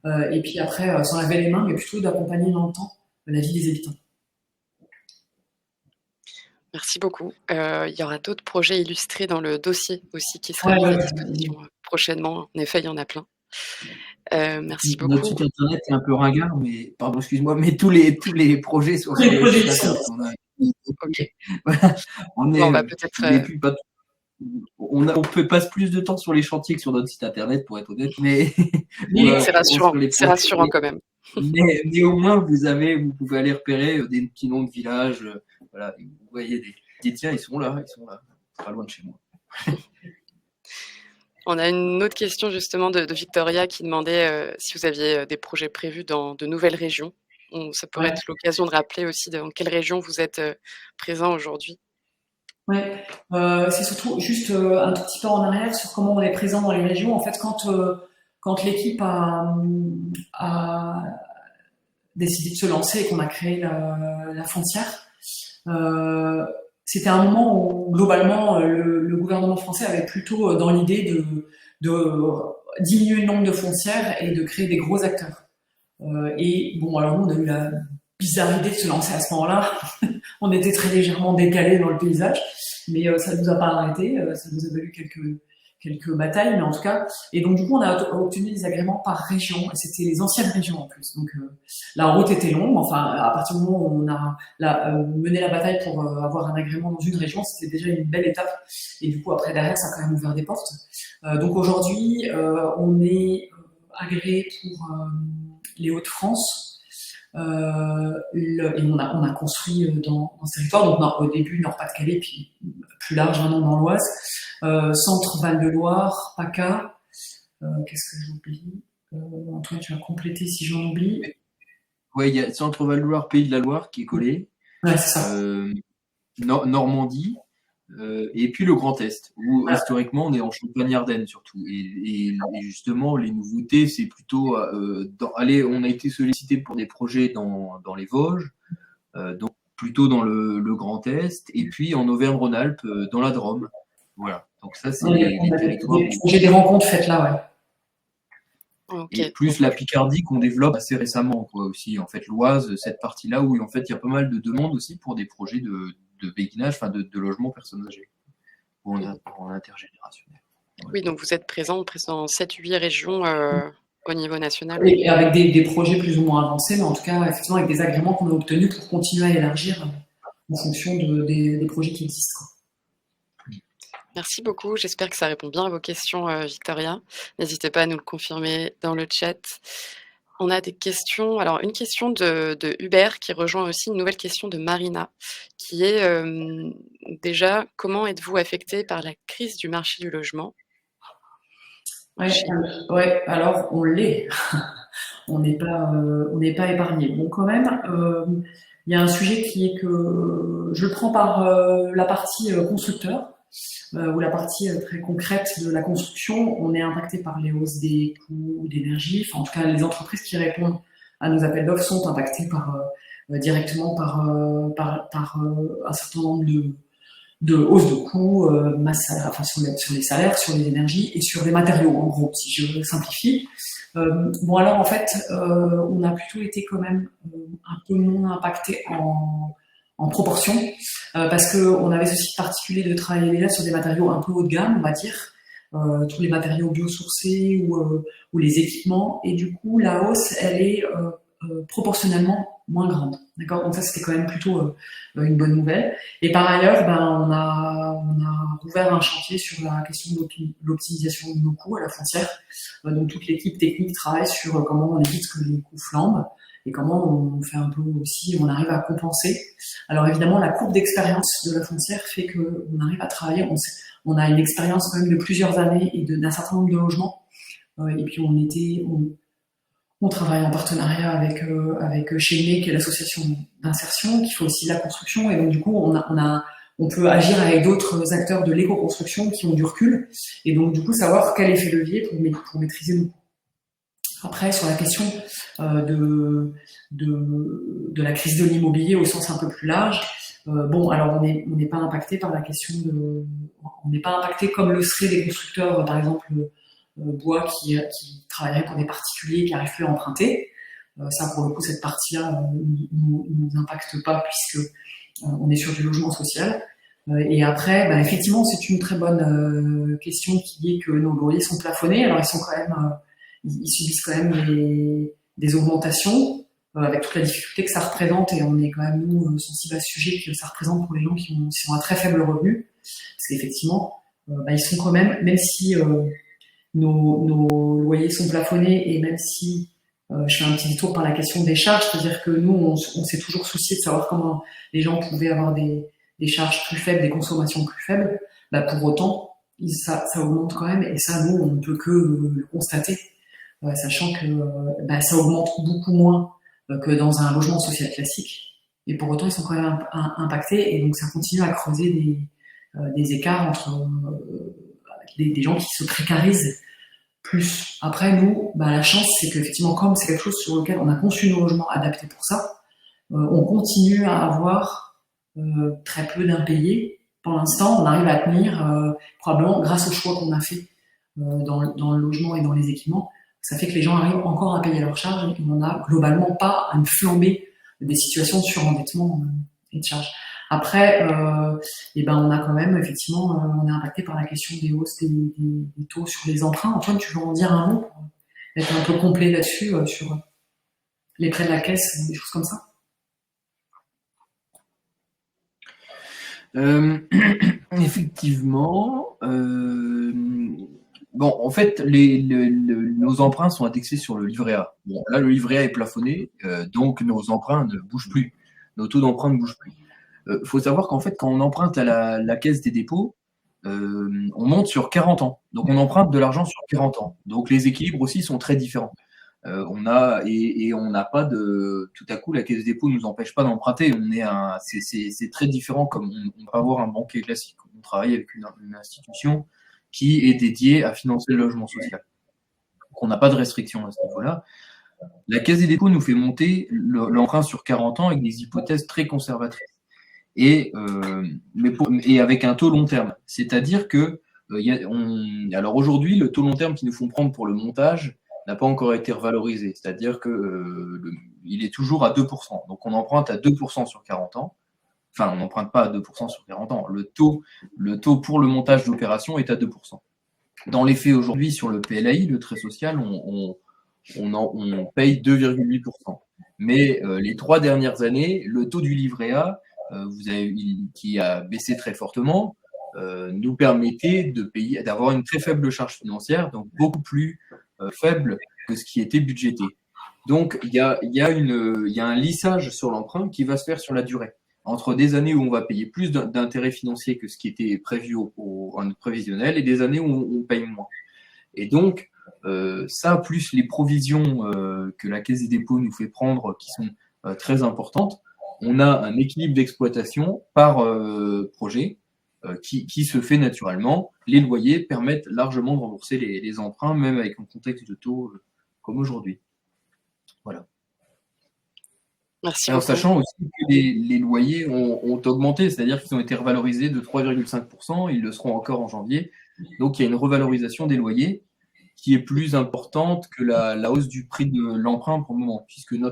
et puis après s'en laver les mains, mais plutôt d'accompagner dans le temps la vie des habitants. Merci beaucoup. Il y aura d'autres projets illustrés dans le dossier aussi qui sera Ouais, mis à ouais, disposition, prochainement. En effet, il y en a plein. Merci Notre beaucoup. site internet est un peu ringard, mais pardon, excuse-moi, mais tous les projets sont tous sur les le projets site qui sont. internet. OK. Voilà, on Bon, est, on va peut-être, les plus pas on peut passer plus de temps sur les chantiers que sur notre site internet, pour être honnête, mais Mais sur les c'est projets, rassurant quand même. mais au moins vous pouvez aller repérer des petits noms de villages, voilà, et vous voyez tiens, ils sont là, c'est pas loin de chez moi. On a une autre question justement de Victoria qui demandait, si vous aviez, des projets prévus dans de nouvelles régions. Ça pourrait ouais, être l'occasion de rappeler aussi dans quelle région vous êtes, présent aujourd'hui. ouais. C'est surtout juste un tout petit peu en arrière sur comment on est présent dans les régions. En fait, quand l'équipe a décidé de se lancer et qu'on a créé la foncière, euh, c'était un moment où globalement le gouvernement français avait plutôt dans l'idée de diminuer le nombre de foncières et de créer des gros acteurs. Et bon, alors nous, on a eu la bizarre idée de se lancer à ce moment-là. On était très légèrement décalés dans le paysage, mais ça ne nous a pas arrêté. Ça nous a valu quelques batailles, mais en tout cas. Et donc, du coup, on a obtenu des agréments par région. Et c'était les anciennes régions en plus. Donc, la route était longue. Enfin, à partir du moment où on a mené la bataille pour avoir un agrément dans une région, c'était déjà une belle étape. Et du coup, après, derrière, ça a quand même ouvert des portes. Donc, aujourd'hui, on est agréé pour les Hauts-de-France. Et on a construit dans ce territoire, donc au début Nord-Pas-de-Calais, puis plus large maintenant dans l'Oise, Centre Val-de-Loire, PACA, qu'est-ce que j'oublie Antoine, tu vas compléter si j'en oublie. Ouais, il y a Centre Val-de-Loire, Pays de la Loire qui est collé, Ouais, c'est ça. Normandie, et puis le Grand Est, où Voilà. historiquement on est en Champagne-Ardenne surtout. Et justement, les nouveautés, c'est plutôt, on a été sollicité pour des projets dans les Vosges, donc plutôt dans le Grand Est, et puis en Auvergne-Rhône-Alpes, dans la Drôme. Voilà. Donc ça, c'est les territoires J'ai des rencontres faites là, ouais. OK. et plus la Picardie qu'on développe assez récemment, quoi, aussi. En fait, l'Oise, cette partie-là où en fait il y a pas mal de demandes aussi pour des projets de béguinage, enfin de logement personnes âgées, ou en intergénérationnel. Ouais. Oui, donc vous êtes présent dans 7-8 régions, au niveau national. Et avec des projets plus ou moins avancés, mais en tout cas, effectivement, avec des agréments qu'on a obtenus pour continuer à élargir en fonction des projets qui existent. Merci beaucoup. J'espère que ça répond bien à vos questions, Victoria. N'hésitez pas à nous le confirmer dans le chat. On a des questions. Alors, une question de Hubert qui rejoint aussi une nouvelle question de Marina, qui est déjà, comment êtes-vous affecté par la crise du marché du logement? Ouais, alors on l'est. On n'est pas épargné. Bon, quand même, il y a un sujet qui est que je le prends par la partie constructeur ou la partie très concrète de la construction. On est impacté par les hausses des coûts d'énergie. Enfin, en tout cas, les entreprises qui répondent à nos appels d'offres sont impactées directement par un certain nombre de hausse de coûts, masse salaire, enfin sur les salaires, sur les énergies et sur les matériaux, en gros, si je simplifie. Bon alors en fait, on a plutôt été quand même un peu moins impacté en proportion, parce que on avait ce site particulier de travailler déjà sur des matériaux un peu haut de gamme, on va dire, tous les matériaux biosourcés ou les équipements, et du coup la hausse elle est proportionnellement moins grande. D'accord. Donc ça c'était quand même plutôt une bonne nouvelle. Et par ailleurs, on a ouvert un chantier sur la question de l'optimisation de nos coûts à la foncière. Donc toute l'équipe technique travaille sur comment on évite que les coûts flambent et comment on fait un peu aussi, on arrive à compenser. Alors évidemment, la courbe d'expérience de la foncière fait que on arrive à travailler. On a une expérience quand même de plusieurs années et d'un certain nombre de logements. Et puis on travaille en partenariat avec Chéné, qui est l'association d'insertion, qui fait aussi la construction. Et donc, du coup, on peut agir avec d'autres acteurs de l'éco-construction qui ont du recul. Et donc, du coup, savoir quel effet levier pour maîtriser nos coûts. Après, sur la question de la crise de l'immobilier au sens un peu plus large, bon, alors on n'est pas impacté par la question on n'est pas impacté comme le seraient des constructeurs, par exemple, bois qui travaillerait pour des particuliers qui n'arrivent plus à emprunter. Ça, pour le coup, cette partie-là ne nous impacte pas puisque on est sur du logement social. Et après, bah, effectivement, c'est une très bonne question qui est que nos loyers sont plafonnés. Alors, ils sont quand même, ils subissent quand même des augmentations avec toute la difficulté que ça représente. Et on est quand même, nous, sensibles à ce sujet que ça représente pour les gens qui ont un très faible revenu. Parce qu'effectivement, bah, ils sont quand même si nos loyers sont plafonnés et même si je fais un petit détour par la question des charges, c'est-à-dire que nous, on s'est toujours soucié de savoir comment les gens pouvaient avoir des charges plus faibles, des consommations plus faibles. Bah, pour autant, ça augmente quand même, et ça, nous, on ne peut que le constater, sachant que bah, ça augmente beaucoup moins que dans un logement social classique. Et pour autant, ils sont quand même impactés, et donc ça continue à creuser des écarts entre des gens qui se précarisent plus. Après, nous, bah, la chance, c'est qu'effectivement, comme c'est quelque chose sur lequel on a conçu nos logements adaptés pour ça, on continue à avoir très peu d'impayés. Pour l'instant, on arrive à tenir, probablement grâce au choix qu'on a fait dans le logement et dans les équipements. Ça fait que les gens arrivent encore à payer leurs charges et on n'a globalement pas une flambée des situations de surendettement et de charges. Après, et ben on a quand même effectivement, on est impacté par la question des hausses des taux sur les emprunts. Antoine, tu veux en dire un mot pour être un peu complet là-dessus, sur les prêts de la caisse, des choses comme ça? Effectivement, bon, en fait, nos emprunts sont indexés sur le livret A. Bon, là, le livret A est plafonné, donc nos emprunts ne bougent plus. Nos taux d'emprunt ne bougent plus. Faut savoir qu'en fait, quand on emprunte à la Caisse des dépôts, on monte sur 40 ans. Donc, on emprunte de l'argent sur 40 ans. Donc, les équilibres aussi sont très différents. On n'a pas de tout à coup la Caisse des dépôts nous empêche pas d'emprunter. C'est très différent comme on va avoir un banquier classique. On travaille avec une institution qui est dédiée à financer le logement social. Donc on n'a pas de restriction à ce niveau-là. La Caisse des dépôts nous fait monter l'emprunt sur 40 ans avec des hypothèses très conservatrices et avec un taux long terme. C'est-à-dire que alors aujourd'hui, le taux long terme qu'ils nous font prendre pour le montage n'a pas encore été revalorisé. C'est-à-dire que il est toujours à 2%. Donc on emprunte à 2% sur 40 ans. Enfin, on n'emprunte pas à 2% sur 40 ans. Le taux pour le montage d'opération est à 2%. Dans les faits aujourd'hui, sur le PLAI, le trait social, on paye 2,8%. Mais les 3 dernières années, le taux du livret A, qui a baissé très fortement, nous permettait d'avoir une très faible charge financière, donc beaucoup plus faible que ce qui était budgété. Donc il y a un lissage sur l'emprunt qui va se faire sur la durée. Entre des années où on va payer plus d'intérêts financiers que ce qui était prévu en prévisionnel et des années où on paye moins. Et donc, ça, plus les provisions que la Caisse des dépôts nous fait prendre, qui sont très importantes, on a un équilibre d'exploitation par projet qui se fait naturellement. Les loyers permettent largement de rembourser les emprunts, même avec un contexte de taux comme aujourd'hui. Voilà. Merci Alors, beaucoup. sachant aussi que les loyers ont augmenté, c'est-à-dire qu'ils ont été revalorisés de 3,5%, ils le seront encore en janvier. Donc, il y a une revalorisation des loyers qui est plus importante que la hausse du prix de l'emprunt pour le moment, puisque le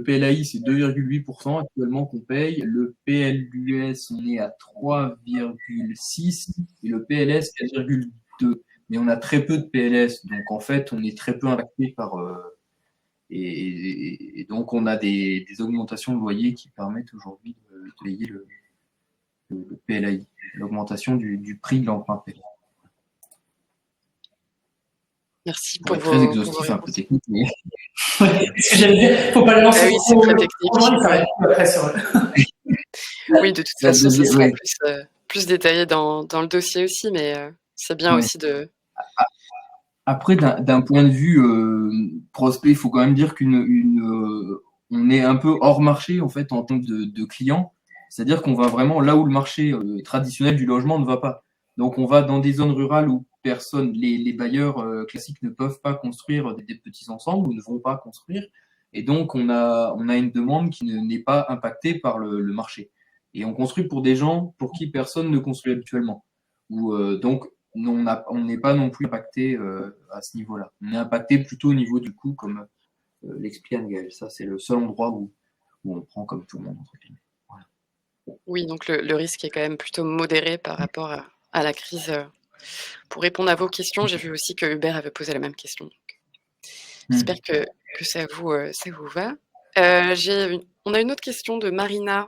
PLAI, c'est 2,8% actuellement qu'on paye, le PLUS, on est à 3,6% et le PLS, 4,2%. Mais on a très peu de PLS, donc en fait, on est très peu impacté par... et donc, on a des augmentations de loyer qui permettent aujourd'hui de payer le PLAI, l'augmentation du prix de l'emprunt PLAI. Merci Pour pour être très vos exhaustif, un peu réponses. technique, mais Ouais, ce que j'allais dire, faut pas le lancer Ah oui, c'est trop très loin, technique. ça va être après sur Oui, de toute ça façon, ce devient, sera ouais, plus détaillé dans le dossier aussi, mais c'est bien ouais. aussi de... Après, d'un point de vue prospect, il faut quand même dire on est un peu hors marché en fait en termes de clients. C'est-à-dire qu'on va vraiment là où le marché traditionnel du logement ne va pas. Donc on va dans des zones rurales où les bailleurs classiques ne peuvent pas construire des petits ensembles ou ne vont pas construire. Et donc on a une demande qui n'est pas impactée par le marché. Et on construit pour des gens pour qui personne ne construit habituellement. Donc on n'est pas non plus impacté à ce niveau-là. On est impacté plutôt au niveau du coût, comme l'explique Anne-Gaëlle. Ça, c'est le seul endroit où où on prend comme tout le monde, entre guillemets. Voilà. Oui, donc le risque est quand même plutôt modéré par rapport à la crise. Pour répondre à vos questions, j'ai vu aussi que Hubert avait posé la même question. Donc, j'espère que ça vous va. On a une autre question de Marina.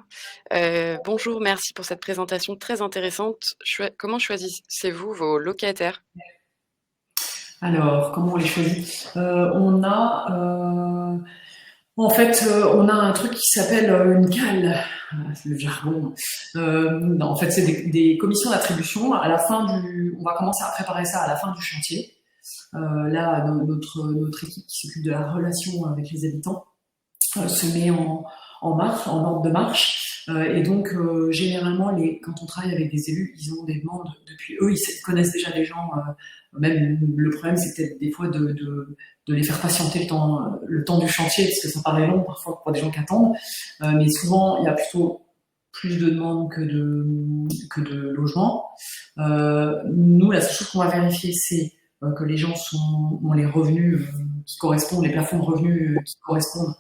Bonjour, merci pour cette présentation très intéressante. Comment choisissez-vous vos locataires? Alors, comment on les choisit? On a un truc qui s'appelle une cale, c'est le jargon. Non, en fait, c'est des commissions d'attribution. On va commencer à préparer ça à la fin du chantier. Là, notre équipe qui s'occupe de la relation avec les habitants se met en marche, en ordre de marche. Et donc, généralement, quand on travaille avec des élus, ils ont des demandes depuis eux, ils connaissent déjà les gens. Même le problème, c'est peut-être des fois de les faire patienter le temps du chantier, parce que ça paraît long parfois pour des gens qui attendent. Mais souvent, il y a plutôt plus de demandes que de logements. Nous, la seule chose qu'on va vérifier, c'est que les gens ont les revenus qui correspondent, les plafonds de revenus qui correspondent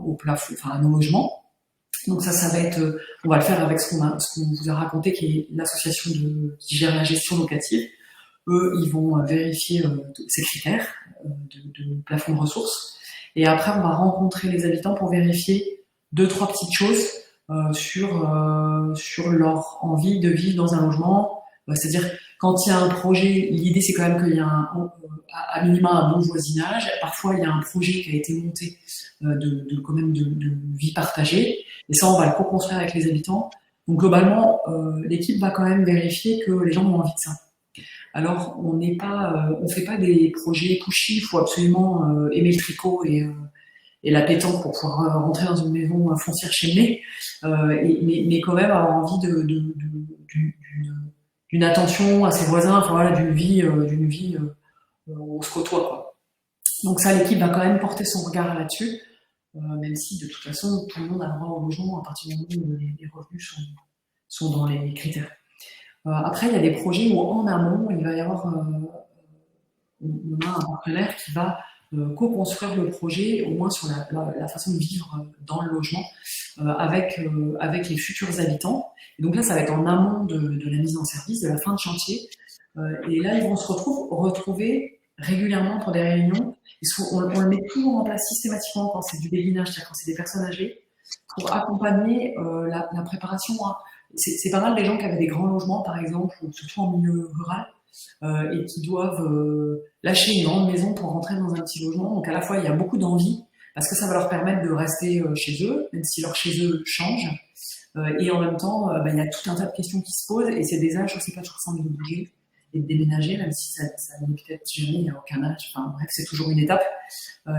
au plafond, enfin à nos logements. Donc ça va être, on va le faire avec ce qu'on vous a raconté, qui est l'association qui gère la gestion locative. Eux, ils vont vérifier ces critères de plafond de ressources. Et après, on va rencontrer les habitants pour vérifier 2-3 petites choses sur leur envie de vivre dans un logement. C'est-à-dire, quand il y a un projet, l'idée c'est quand même qu'il y a à minima un bon voisinage. Parfois, il y a un projet qui a été monté quand même de vie partagée. Et ça, on va le co-construire avec les habitants. Donc globalement, l'équipe va quand même vérifier que les gens ont envie de ça. Alors, on fait pas des projets pushy. Il faut absolument aimer le tricot et la pétanque pour pouvoir rentrer dans une maison foncière chaînée. Mais quand même avoir envie d'une attention à ses voisins, enfin voilà, d'une vie où on se côtoie, quoi. Donc ça, l'équipe va quand même porter son regard là-dessus, même si de toute façon tout le monde a le droit au logement à partir du moment où les revenus sont dans les critères. Après, il y a des projets où en amont, il va y avoir, on a un partenaire qui va co-construire le projet, au moins sur la façon de vivre dans le logement, avec les futurs habitants. Et donc là, ça va être en amont de la mise en service, de la fin de chantier. Et là, ils vont se retrouver régulièrement pour des réunions. On le met toujours en place systématiquement quand c'est du béguinage, c'est-à-dire quand c'est des personnes âgées, pour accompagner la préparation. C'est pas mal des gens qui avaient des grands logements, par exemple, ou surtout en milieu rural, et qui doivent lâcher une grande maison pour rentrer dans un petit logement. Donc à la fois, il y a beaucoup d'envie, parce que ça va leur permettre de rester chez eux, même si leur chez eux change. Et en même temps, il y a tout un tas de questions qui se posent, et c'est des âges où c'est pas toujours simple de bouger et de déménager, même si ça n'est peut-être jamais, il n'y a aucun âge. Enfin bref, c'est toujours une étape.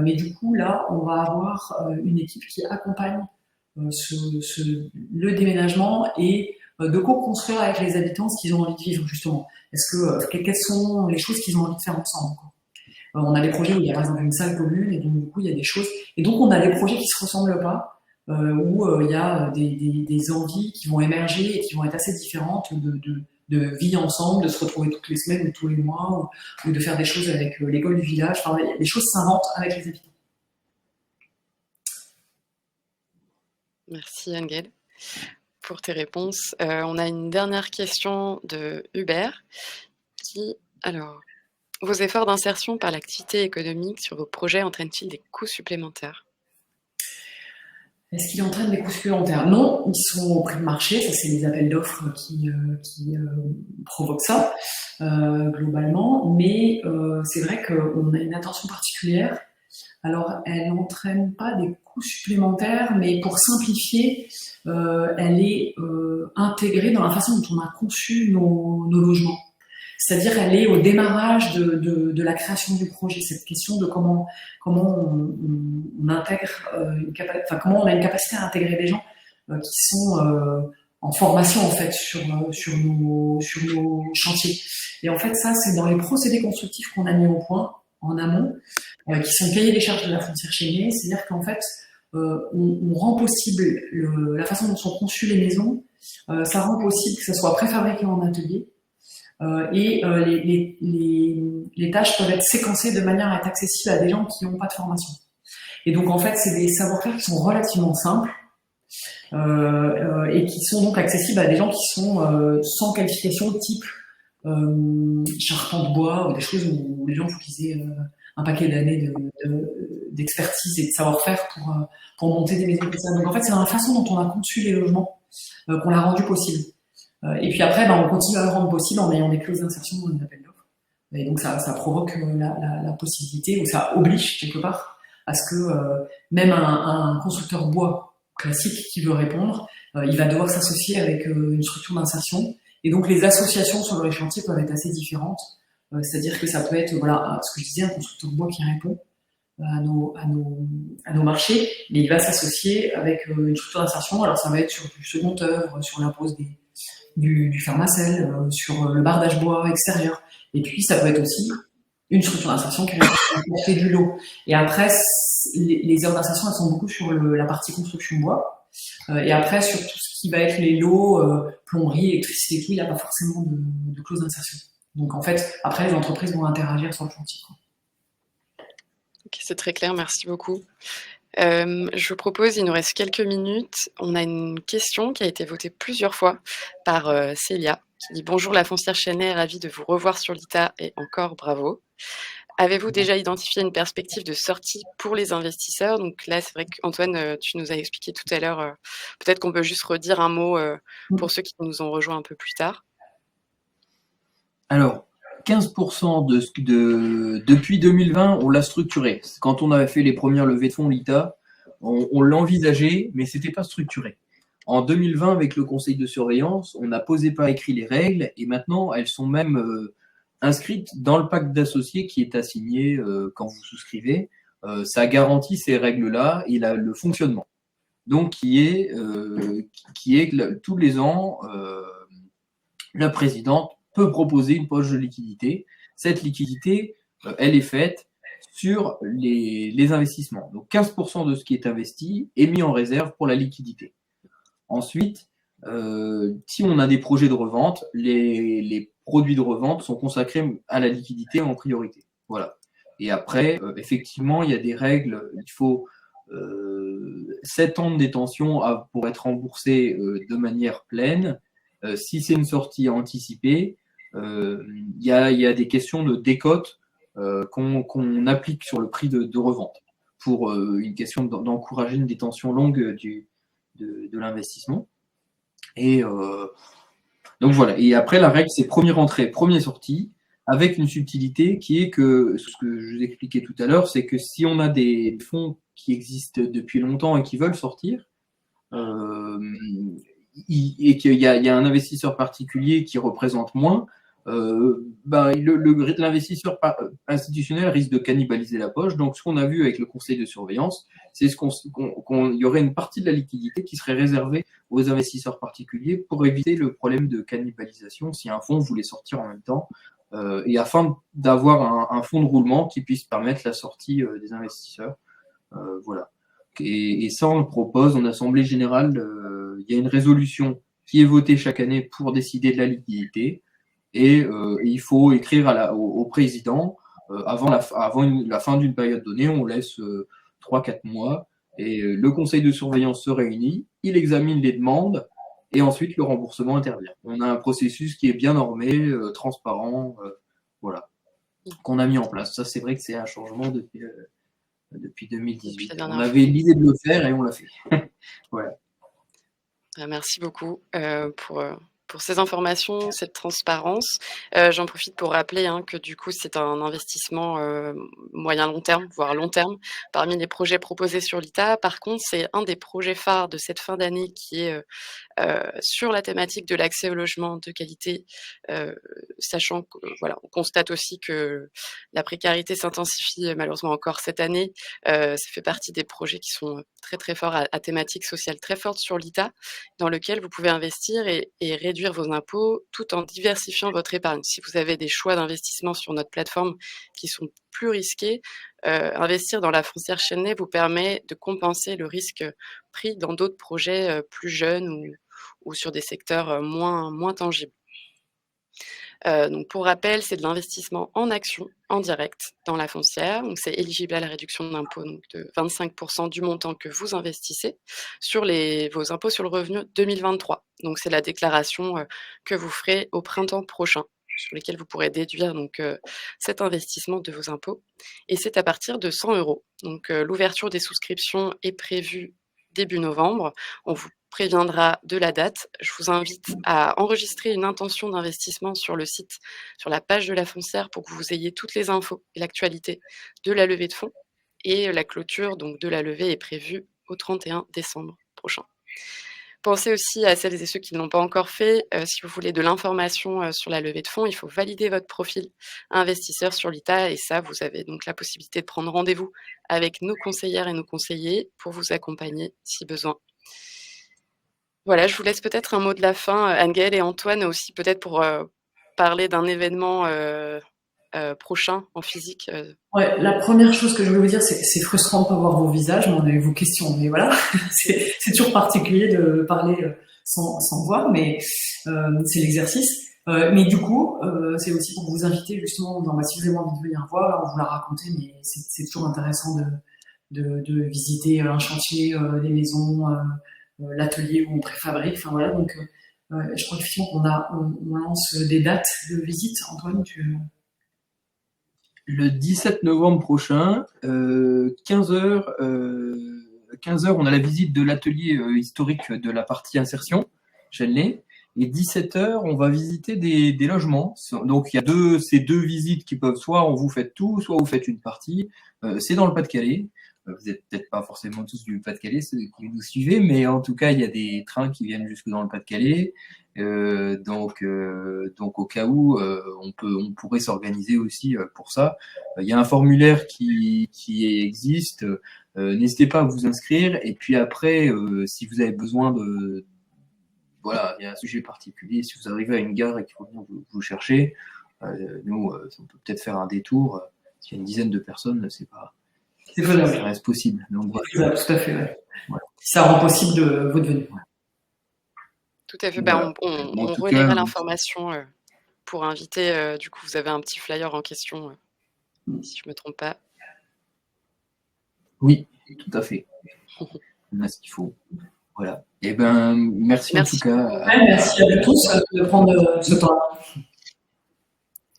Mais du coup, là, on va avoir une équipe qui accompagne le déménagement et de co-construire avec les habitants ce qu'ils ont envie de vivre, justement. Quelles sont les choses qu'ils ont envie de faire ensemble, quoi. On a des projets où il y a par exemple une salle commune, et donc du coup il y a des choses. Et donc on a des projets qui se ressemblent pas, où il y a des envies qui vont émerger et qui vont être assez différentes de vie ensemble, de se retrouver toutes les semaines ou tous les mois, ou de faire des choses avec l'école du village. Enfin, les choses s'inventent avec les habitants. Merci Angel pour tes réponses. On a une dernière question de Hubert alors, vos efforts d'insertion par l'activité économique sur vos projets entraînent-ils des coûts supplémentaires? Est-ce qu'il entraîne des coûts supplémentaires? Non, ils sont au prix de marché. Ça, c'est les appels d'offres qui provoquent ça, globalement. Mais c'est vrai qu'on a une attention particulière. Alors, elle n'entraîne pas des coûts supplémentaires, mais pour simplifier, elle est intégrée dans la façon dont on a conçu nos logements. C'est-à-dire, elle est au démarrage de la création du projet. Cette question de comment on intègre, comment on a une capacité à intégrer des gens qui sont en formation en fait sur nos chantiers. Et en fait, ça, c'est dans les procédés constructifs qu'on a mis au point en amont, qui sont cahiers des charges de la foncière chaînée. C'est-à-dire qu'en fait, on rend possible la façon dont sont conçues les maisons. Ça rend possible que ça soit préfabriqué en atelier. Et les tâches peuvent être séquencées de manière à être accessibles à des gens qui n'ont pas de formation. Et donc, en fait, c'est des savoir-faire qui sont relativement simples et qui sont donc accessibles à des gens qui sont sans qualification type charpente bois ou des choses où les gens faut qu'ils aient un paquet d'années d'expertise et de savoir-faire pour monter des maisons comme ça. Donc en fait, c'est dans la façon dont on a conçu les logements qu'on l'a rendu possible. Et puis après, on continue à le rendre possible en ayant des clauses d'insertion dans les appels d'offres. Et donc ça provoque la possibilité, ou ça oblige quelque part à ce que même un constructeur bois classique qui veut répondre, il va devoir s'associer avec une structure d'insertion. Et donc les associations sur les chantiers peuvent être assez différentes. C'est-à-dire que ça peut être, voilà, ce que je disais, un constructeur bois qui répond à nos marchés, mais il va s'associer avec une structure d'insertion. Alors ça va être sur du second œuvre, sur la pose du fermacelle, sur le bardage bois extérieur. Et puis ça peut être aussi une structure d'insertion qui fait du lot. Et après, les heures d'insertion, elles sont beaucoup sur la partie construction bois. Et après, sur tout ce qui va être les lots, plomberie, électricité et tout, il n'y a pas forcément de clause d'insertion. Donc en fait, après, les entreprises vont interagir sur le chantier. Ok, c'est très clair, merci beaucoup. Je vous propose, il nous reste quelques minutes, on a une question qui a été votée plusieurs fois par Célia, qui dit « Bonjour la foncière Chênay, ravie de vous revoir sur l'ITA et encore bravo. Avez-vous déjà identifié une perspective de sortie pour les investisseurs ?» Donc là, c'est vrai qu'Antoine, tu nous as expliqué tout à l'heure, peut-être qu'on peut juste redire un mot pour ceux qui nous ont rejoints un peu plus tard. Alors, 15% depuis 2020, on l'a structuré. Quand on avait fait les premières levées de fonds, l'ITA, on l'envisageait, mais c'était pas structuré. En 2020, avec le conseil de surveillance, on n'a posé par écrit les règles et maintenant elles sont même inscrites dans le pacte d'associés qui est assigné quand vous souscrivez. Ça garantit ces règles-là et le fonctionnement. Donc, qui est que tous les ans, la présidente peut proposer une poche de liquidité. Cette liquidité, elle est faite sur les investissements. Donc 15% de ce qui est investi est mis en réserve pour la liquidité. Ensuite, si on a des projets de revente, les produits de revente sont consacrés à la liquidité en priorité. Voilà. Et après, effectivement, il y a des règles. Il faut 7 ans de détention pour être remboursé de manière pleine. Si c'est une sortie anticipée, il y a des questions de décote qu'on applique sur le prix de revente pour une question d'encourager une détention longue de l'investissement. Et donc voilà. Et après, la règle, c'est première entrée, première sortie, avec une subtilité qui est que, ce que je vous expliquais tout à l'heure, c'est que si on a des fonds qui existent depuis longtemps et qui veulent sortir, et qu'il y a un investisseur particulier qui représente moins, l'investisseur institutionnel risque de cannibaliser la poche. Donc, ce qu'on a vu avec le conseil de surveillance, c'est qu'il y aurait une partie de la liquidité qui serait réservée aux investisseurs particuliers pour éviter le problème de cannibalisation si un fonds voulait sortir en même temps, et afin d'avoir un fonds de roulement qui puisse permettre la sortie des investisseurs. Voilà. Et ça, on le propose en assemblée générale. Il y a une résolution qui est votée chaque année pour décider de la liquidité. Et il faut écrire au président avant la fin d'une période donnée. On laisse 3-4 mois. Et le conseil de surveillance se réunit, il examine les demandes et ensuite le remboursement intervient. On a un processus qui est bien normé, transparent, voilà, qu'on a mis en place. Ça, c'est vrai que c'est un changement depuis 2018. On avait l'idée de le faire et on l'a fait. Voilà. Merci beaucoup pour ces informations, cette transparence. J'en profite pour rappeler que du coup, c'est un investissement moyen-long terme, voire long terme, parmi les projets proposés sur l'ITA. Par contre, c'est un des projets phares de cette fin d'année qui est sur la thématique de l'accès au logement de qualité, sachant que voilà, on constate aussi que la précarité s'intensifie malheureusement encore cette année. Ça fait partie des projets qui sont très très forts à thématique sociale très forte sur l'ITA, dans lequel vous pouvez investir et réduire vos impôts tout en diversifiant votre épargne. Si vous avez des choix d'investissement sur notre plateforme qui sont plus risqués, investir dans la foncière Chênay vous permet de compenser le risque pris dans d'autres projets plus jeunes ou sur des secteurs moins tangibles. Donc pour rappel, c'est de l'investissement en actions, en direct, dans la foncière. Donc c'est éligible à la réduction d'impôt de 25% du montant que vous investissez sur vos impôts sur le revenu 2023. Donc c'est la déclaration que vous ferez au printemps prochain, sur lesquels vous pourrez déduire donc cet investissement de vos impôts. Et c'est à partir de 100 euros. Donc l'ouverture des souscriptions est prévue début novembre. On vous préviendra de la date. Je vous invite à enregistrer une intention d'investissement sur le site, sur la page de la foncière, pour que vous ayez toutes les infos et l'actualité de la levée de fonds. Et la clôture donc de la levée est prévue au 31 décembre prochain. Pensez aussi à celles et ceux qui ne l'ont pas encore fait. Si vous voulez de l'information sur la levée de fonds, il faut valider votre profil investisseur sur l'ITA, et ça, vous avez donc la possibilité de prendre rendez-vous avec nos conseillères et nos conseillers pour vous accompagner si besoin. Voilà, je vous laisse peut-être un mot de la fin, Anne-Gaëlle et Antoine, aussi peut-être pour parler d'un événement prochain en physique. Ouais, la première chose que je voulais vous dire, c'est frustrant de pas voir vos visages, mais on a eu vos questions. Mais voilà, c'est toujours particulier de parler sans voir, mais c'est l'exercice. Mais du coup, c'est aussi pour vous inviter justement, si vous avez envie de venir voir, on vous l'a raconté, mais c'est toujours intéressant de visiter un chantier, des maisons, l'atelier où on préfabrique. Enfin voilà, donc je crois effectivement on lance des dates de visite. Antoine, Le 17 novembre prochain, 15h, 15h, on a la visite de l'atelier historique de la partie insertion, Chenley. Et 17h, on va visiter des logements. Donc, il y a ces deux visites qui peuvent, soit on vous faites tout, soit vous faites une partie. C'est dans le Pas-de-Calais. Vous n'êtes peut-être pas forcément tous du Pas-de-Calais, ceux qui nous suivez, mais en tout cas, il y a des trains qui viennent jusque dans le Pas-de-Calais. Donc au cas où, on pourrait s'organiser aussi pour ça. Il y a un formulaire qui existe. N'hésitez pas à vous inscrire. Et puis après, si vous avez besoin voilà, il y a un sujet particulier. Si vous arrivez à une gare et qu'il faut venir vous chercher, nous, on peut peut-être faire un détour. S'il y a une dizaine de personnes, c'est faisable. Ça reste possible. Donc, voilà. Tout à fait. Ouais. Ouais. Ça rend possible de votre venue. Ouais. Tout à fait. Voilà. On relaiera l'information pour inviter. Du coup, vous avez un petit flyer en question, si je ne me trompe pas. Oui, tout à fait. On a ce qu'il faut. Voilà. Eh ben, merci en tout cas. Merci à vous tous de prendre ce temps-là.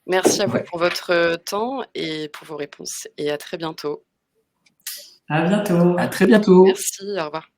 Merci à vous pour votre temps et pour vos réponses. Et à très bientôt. À bientôt. À très bientôt. Merci, au revoir.